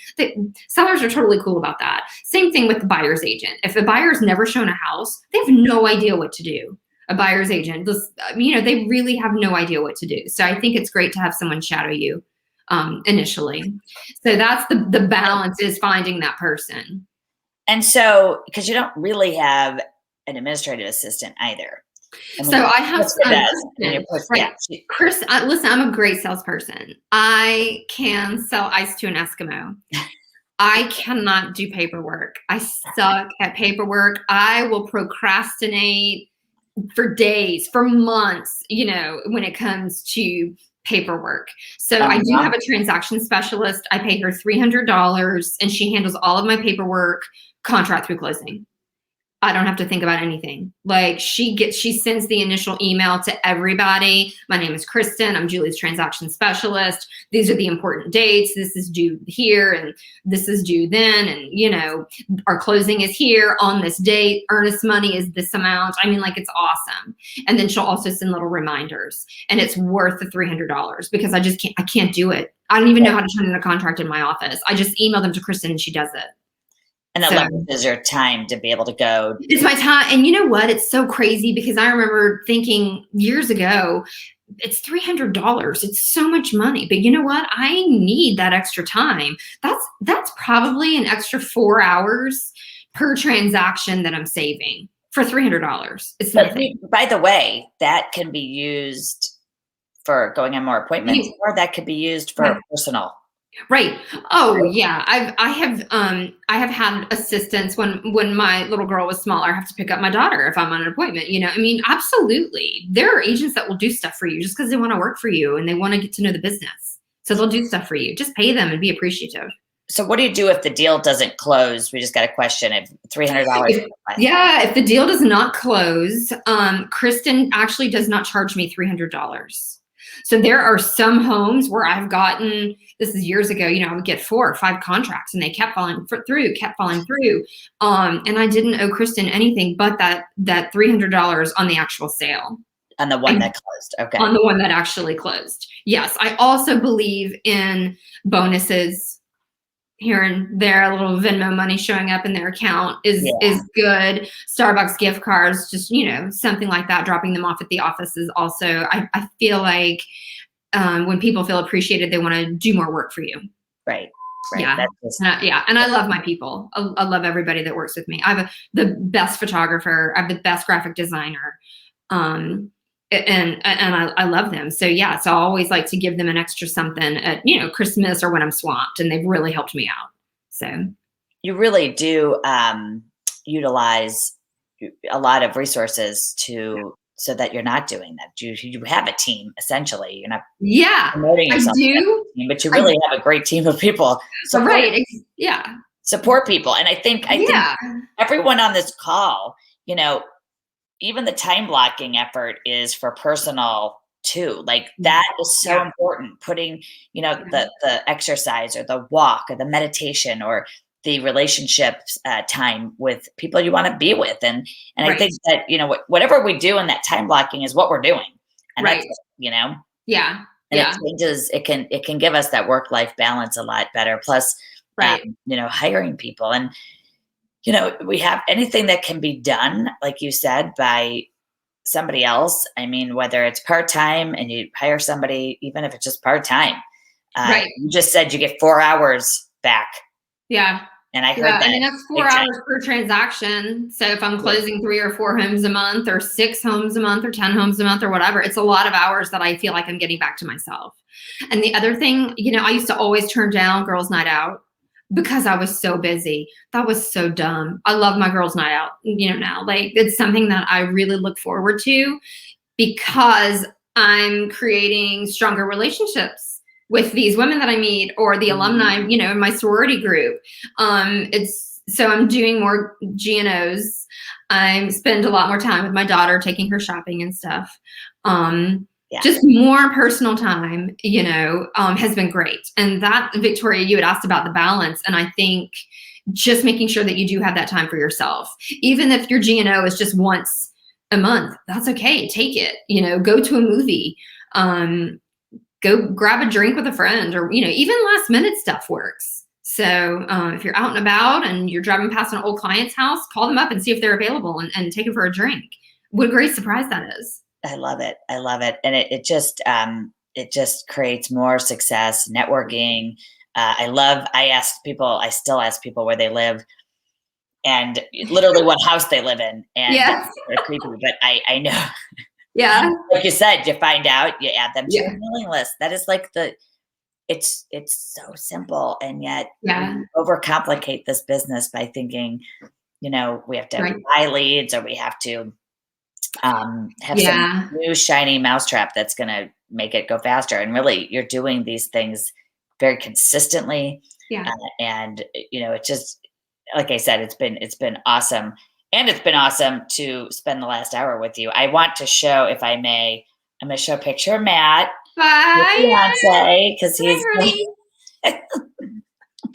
Sellers are totally cool about that. Same thing with the buyer's agent. If the buyer's never shown a house, they have no idea what to do. A buyer's agent, they really have no idea what to do. So I think it's great to have someone shadow you initially. So that's the balance, is finding that person. And so, because you don't really have an administrative assistant either. I mean, So I have Chris. Listen, I'm a great salesperson. I can sell ice to an Eskimo. I cannot do paperwork. I suck at paperwork. I will procrastinate for days, for months, when it comes to paperwork. So I do have a transaction specialist. I pay her $300 and she handles all of my paperwork, contract through closing. I don't have to think about anything. Like she sends the initial email to everybody. My name is Kristen. I'm Julie's transaction specialist. These are the important dates. This is due here and this is due then. And, our closing is here on this date. Earnest money is this amount. I mean, like, it's awesome. And then she'll also send little reminders, and it's worth the $300 because I can't do it. I don't even know how to turn in a contract in my office. I just email them to Kristen and she does it. And that is your time to be able to go. It's my time. And you know what? It's so crazy because I remember thinking years ago, it's $300. It's so much money. But you know what? I need that extra time. That's probably an extra 4 hours per transaction that I'm saving for $300. It's nothing. By the way, that can be used for going on more appointments, or that could be used for personal. Right. Oh yeah. I have had assistants when my little girl was smaller. I have to pick up my daughter if I'm on an appointment. I mean, absolutely. There are agents that will do stuff for you just because they want to work for you and they want to get to know the business. So they'll do stuff for you. Just pay them and be appreciative. So what do you do if the deal doesn't close? We just got a question. If $300. If the deal does not close, Kristen actually does not charge me $300. So there are some homes where I've gotten, this is years ago, I would get 4 or 5 contracts and they kept falling through. And I didn't owe Kristen anything but that $300 on the actual sale. On the one that closed. Okay. On the one that actually closed. Yes. I also believe in bonuses here and there. A little Venmo money showing up in their account is good. Starbucks gift cards, just, something like that, dropping them off at the office is also, I feel like when people feel appreciated, they want to do more work for you. Right. Yeah. And I love my people. I love everybody that works with me. I have the best photographer. I have the best graphic designer. And I love them. So so I always like to give them an extra something at, Christmas or when I'm swamped, and they've really helped me out. So you really do utilize a lot of resources so that you're not doing that. You have a team, essentially. You're not promoting yourself, team, but you really have a great team of people. Support people. And I think everyone on this call, even the time blocking effort is for personal too. Like that is so important. Putting, the exercise or the walk or the meditation or the relationship time with people you want to be with. And I think that, whatever we do in that time blocking is what we're doing. And that's, And it changes, it can give us that work-life balance a lot better. Plus, hiring people and, we have anything that can be done, like you said, by somebody else. I mean, whether it's part-time and you hire somebody, even if it's just part-time, you just said you get 4 hours back. Yeah. And I heard that. I mean, that's 4 hours per transaction. So if I'm closing 3 or 4 homes a month or 6 homes a month or 10 homes a month or whatever, it's a lot of hours that I feel like I'm getting back to myself. And the other thing, I used to always turn down girls' night out because I was so busy. That was so dumb. I love my girls' night out, now. Like, it's something that I really look forward to because I'm creating stronger relationships with these women that I meet or the alumni, in my sorority group. So I'm doing more G&Os. I spend a lot more time with my daughter, taking her shopping and stuff. Just more personal time, has been great. And that, Victoria, you had asked about the balance. And I think just making sure that you do have that time for yourself, even if your G&O is just once a month, that's okay. Take it, go to a movie, go grab a drink with a friend, or, even last minute stuff works. So if you're out and about and you're driving past an old client's house, call them up and see if they're available and take them for a drink. What a great surprise that is. I love it. And it just, it just creates more success, networking. I still ask people where they live and literally what house they live in. And Yes. they're creepy, but I know, Yeah. like you said, you find out, you add them to Yeah. your mailing list. That is like it's so simple. And yet Yeah. we overcomplicate this business by thinking, we have to Right. buy leads, or we have to have some Yeah. new shiny mousetrap that's going to make it go faster. And really, you're doing these things very consistently. Yeah. And it's just, like I said, it's been awesome. And it's been awesome to spend the last hour with you. I want to show, if I may, I'm going to show a picture of Matt, your Bye. fiance, because he's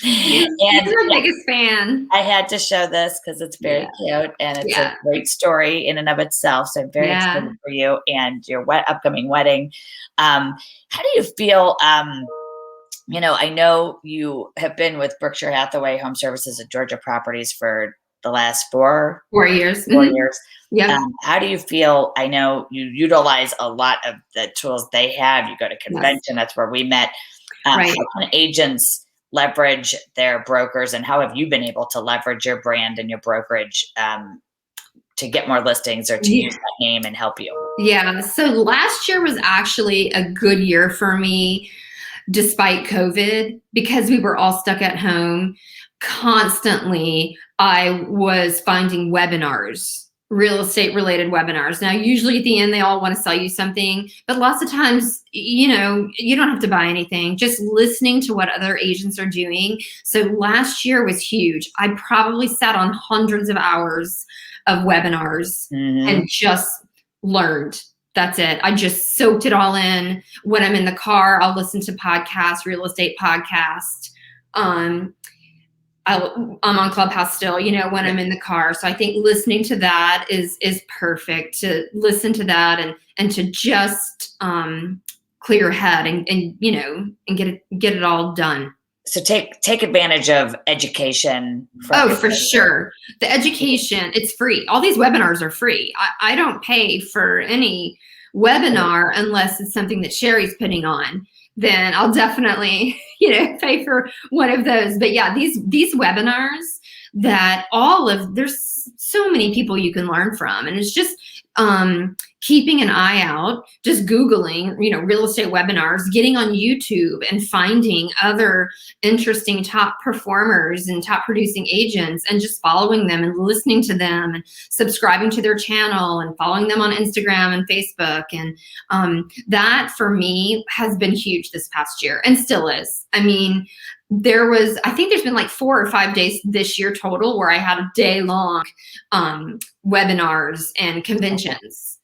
He's and my biggest fan. I had to show this because it's very cute and it's a great story in and of itself. So I'm very excited for you and your upcoming wedding. How do you feel? I know you have been with Berkshire Hathaway Home Services and Georgia Properties for the last 4 years. 4 years. Yeah. How do you feel? I know you utilize a lot of the tools they have. You go to convention. That's where we met. Right. How can agents leverage their brokers, and how have you been able to leverage your brand and your brokerage to get more listings or to use that name and help you? Yeah. So last year was actually a good year for me, despite COVID, because we were all stuck at home constantly. I was finding webinars, real estate related webinars. Now, usually at the end, they all want to sell you something, but lots of times, you don't have to buy anything, just listening to what other agents are doing. So last year was huge. I probably sat on hundreds of hours of webinars and just learned. That's it. I just soaked it all in. When I'm in the car, I'll listen to podcasts, real estate podcasts. I'm on Clubhouse still, when I'm in the car. So I think listening to that is perfect, to listen to that and to just clear your head and get it all done. So take advantage of education. For sure. The education, it's free. All these webinars are free. I don't pay for any webinar unless it's something that Sherri's putting on. Then I'll definitely, pay for one of those. But yeah, these webinars there's so many people you can learn from. And it's just keeping an eye out, just Googling, real estate webinars, getting on YouTube and finding other interesting top performers and top producing agents and just following them and listening to them and subscribing to their channel and following them on Instagram and Facebook. And that for me has been huge this past year and still is. I mean, I think there's been like 4 or 5 days this year total where I had a day-long webinars and conventions.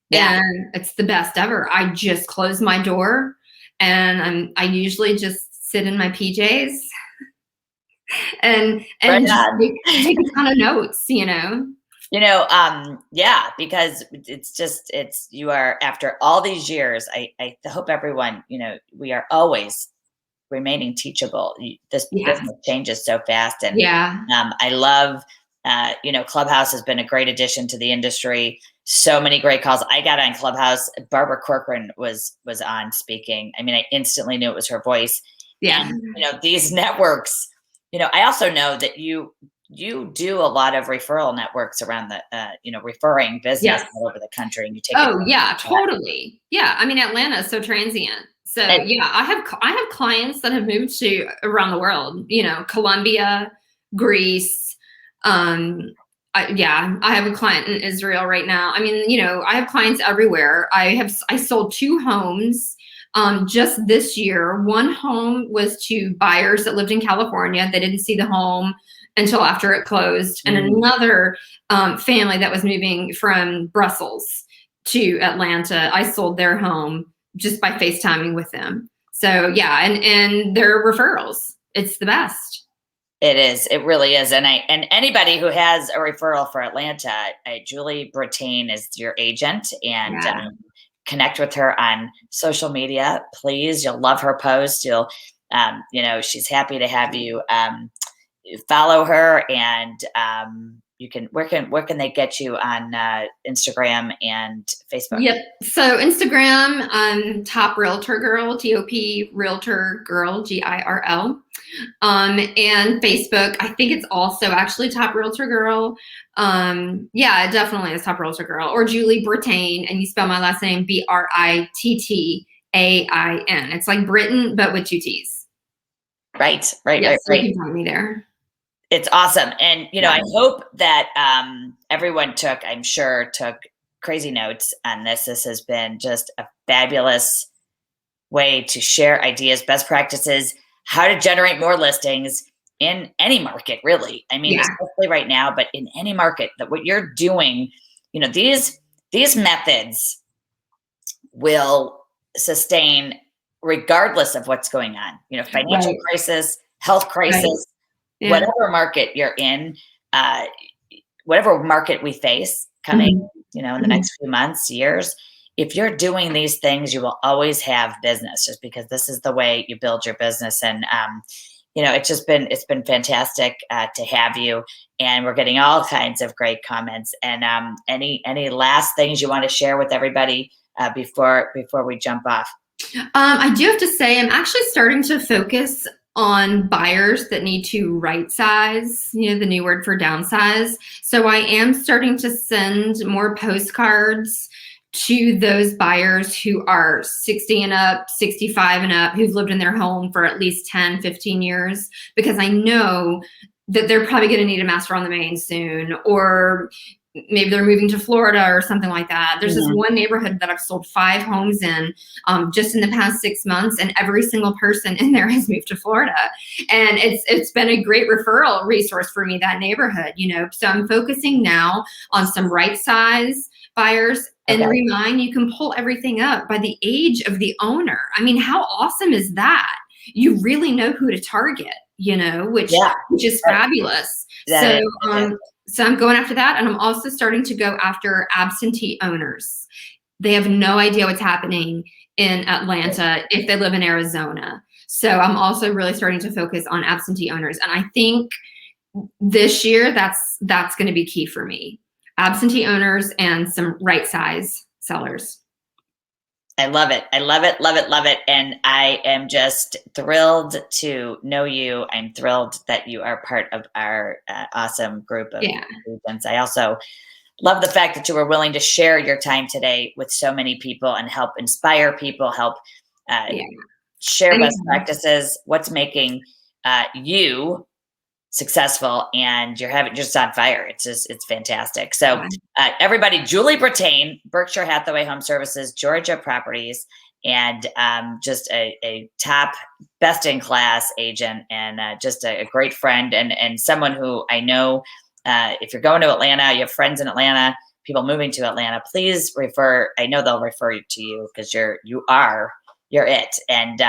Yeah. And it's the best ever. I just close my door and I usually just sit in my PJs and take a ton of notes, because you are, after all these years, I hope everyone, we are always remaining teachable. This business changes so fast. And I love, Clubhouse has been a great addition to the industry. So many great calls. I got on Clubhouse. Barbara Corcoran was on speaking. I mean, I instantly knew it was her voice. Yeah. And, these networks, I also know that you do a lot of referral networks around the, referring business all over the country. And you take totally. Yeah. I mean, Atlanta is so transient. So I have clients that have moved to around the world, Colombia, Greece. I have a client in Israel right now. I mean, I have clients everywhere. I sold 2 homes just this year. One home was to buyers that lived in California. They didn't see the home until after it closed. And another family that was moving from Brussels to Atlanta, I sold their home just by FaceTiming with them. So and their referrals. It's the best. It is. It really is. And anybody who has a referral for Atlanta, Julie Brittain is your agent, and connect with her on social media, please. You'll love her post. You'll, she's happy to have you follow her, and where can they get you on Instagram and Facebook? Yep. So Instagram, Top Realtor Girl, TOP Realtor Girl, GIRL. And Facebook, I think it's also actually Top Realtor Girl. Yeah, it definitely is Top Realtor Girl, or Julie Brittain, and you spell my last name Brittain. It's like Britain, but with two T's. Right. Yes, so you can find me there. It's awesome. And, I hope that everyone took crazy notes on this. This has been just a fabulous way to share ideas, best practices, how to generate more listings in any market, really. I mean, especially right now, but in any market, that what you're doing, these methods will sustain regardless of what's going on, financial crisis, health crisis, whatever market you're in, whatever market we face coming, in the next few months, years. If you're doing these things, you will always have business, just because this is the way you build your business. And, it's been fantastic to have you, and we're getting all kinds of great comments. And any last things you want to share with everybody before we jump off? I do have to say, I'm actually starting to focus on buyers that need to right size, the new word for downsize. So I am starting to send more postcards to those buyers who are 60 and up, 65 and up, who've lived in their home for at least 10, 15 years, because I know that they're probably going to need a master on the main soon, or maybe they're moving to Florida or something like that. There's this one neighborhood that I've sold 5 homes in just in the past 6 months, and every single person in there has moved to Florida. And it's been a great referral resource for me, that neighborhood, So I'm focusing now on some right size buyers. And remind, you can pull everything up by the age of the owner. I mean, how awesome is that? You really know who to target, which is fabulous. So I'm going after that. And I'm also starting to go after absentee owners. They have no idea what's happening in Atlanta if they live in Arizona. So I'm also really starting to focus on absentee owners. And I think this year that's going to be key for me. Absentee owners and some right size sellers. I love it. I love it. Love it. Love it. And I am just thrilled to know you. I'm thrilled that you are part of our awesome group of agents. I also love the fact that you were willing to share your time today with so many people and help inspire people, help share best practices, what's making you successful, and you're just on fire. It's fantastic. So everybody, Julie Brittain, Berkshire Hathaway Home Services, Georgia Properties, and just a top, best in class agent, and just a great friend, and someone who I know, if you're going to Atlanta, you have friends in Atlanta, people moving to Atlanta, please refer. I know they'll refer you to you, because you're it. And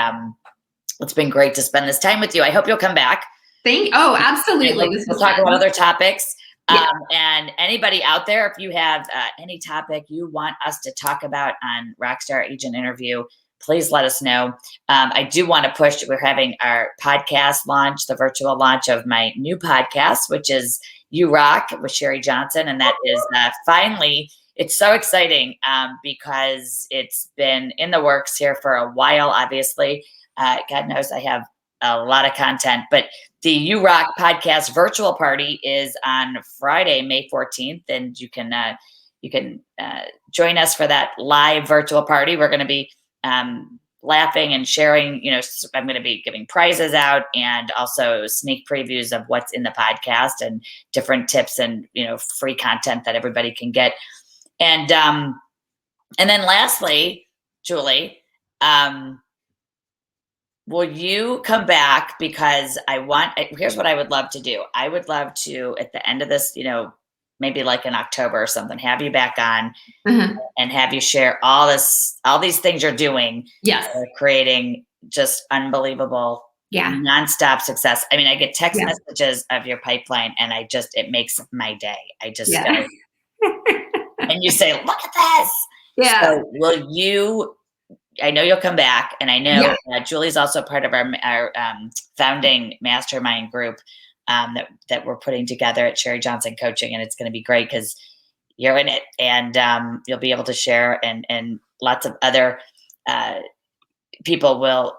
it's been great to spend this time with you. I hope you'll come back. Absolutely. We'll talk about other topics. And anybody out there, if you have any topic you want us to talk about on RockStar Agent Interview, please let us know. I do want to push, we're having our podcast launch, the virtual launch of my new podcast, which is You Rock with Sherri Johnson. And that is finally, it's so exciting because it's been in the works here for a while, obviously. God knows I have a lot of content, but the You Rock podcast virtual party is on Friday, May 14th, and you can join us for that live virtual party. We're going to be laughing and sharing. I'm going to be giving prizes out, and also sneak previews of what's in the podcast and different tips and free content that everybody can get. And then lastly, Julie, will you come back? Because here's what I would love to do. I would love to, at the end of this, maybe like in October or something, have you back on and have you share all these things you're doing. Yes. Creating just unbelievable, nonstop success. I mean, I get text messages of your pipeline, and it makes my day. I just go, and you say, look at this. Yeah. So will you, I know you'll come back, and I know Julie's also part of our founding mastermind group. that we're putting together at Sherri Johnson Coaching, and it's going to be great because you're in it, and you'll be able to share, and lots of other people will,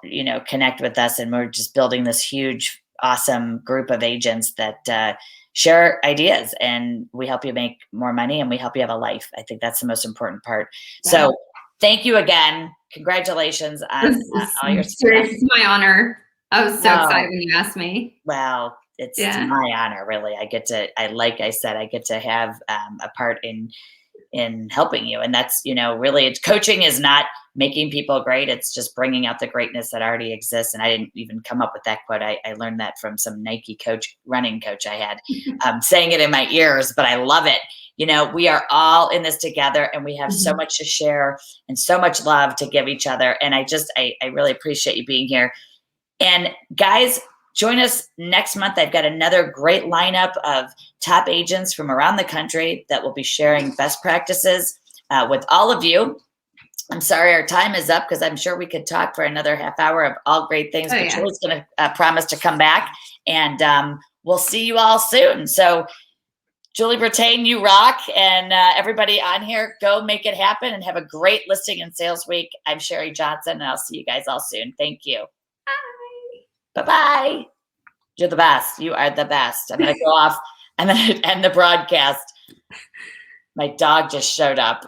connect with us, and we're just building this huge, awesome group of agents that share ideas, and we help you make more money, and we help you have a life. I think that's the most important part. Yeah. So thank you again. Congratulations on all your success. It's my honor. I was so excited when you asked me. Well, it's my honor, really. Like I said, I get to have a part in helping you. And that's, really, coaching is not making people great. It's just bringing out the greatness that already exists. And I didn't even come up with that quote. I learned that from some Nike running coach I had, saying it in my ears, but I love it. We are all in this together, and we have so much to share and so much love to give each other. And I really appreciate you being here. And guys, join us next month. I've got another great lineup of top agents from around the country that will be sharing best practices with all of you. I'm sorry our time is up, because I'm sure we could talk for another half hour of all great things. But Julie's going to promise to come back, and we'll see you all soon. So Julie Brittain, you rock. And everybody on here, go make it happen and have a great listing and sales week. I'm Sherri Johnson, and I'll see you guys all soon. Thank you. Bye-bye. You're the best. You are the best. I'm going to go off. I'm going to end the broadcast. My dog just showed up.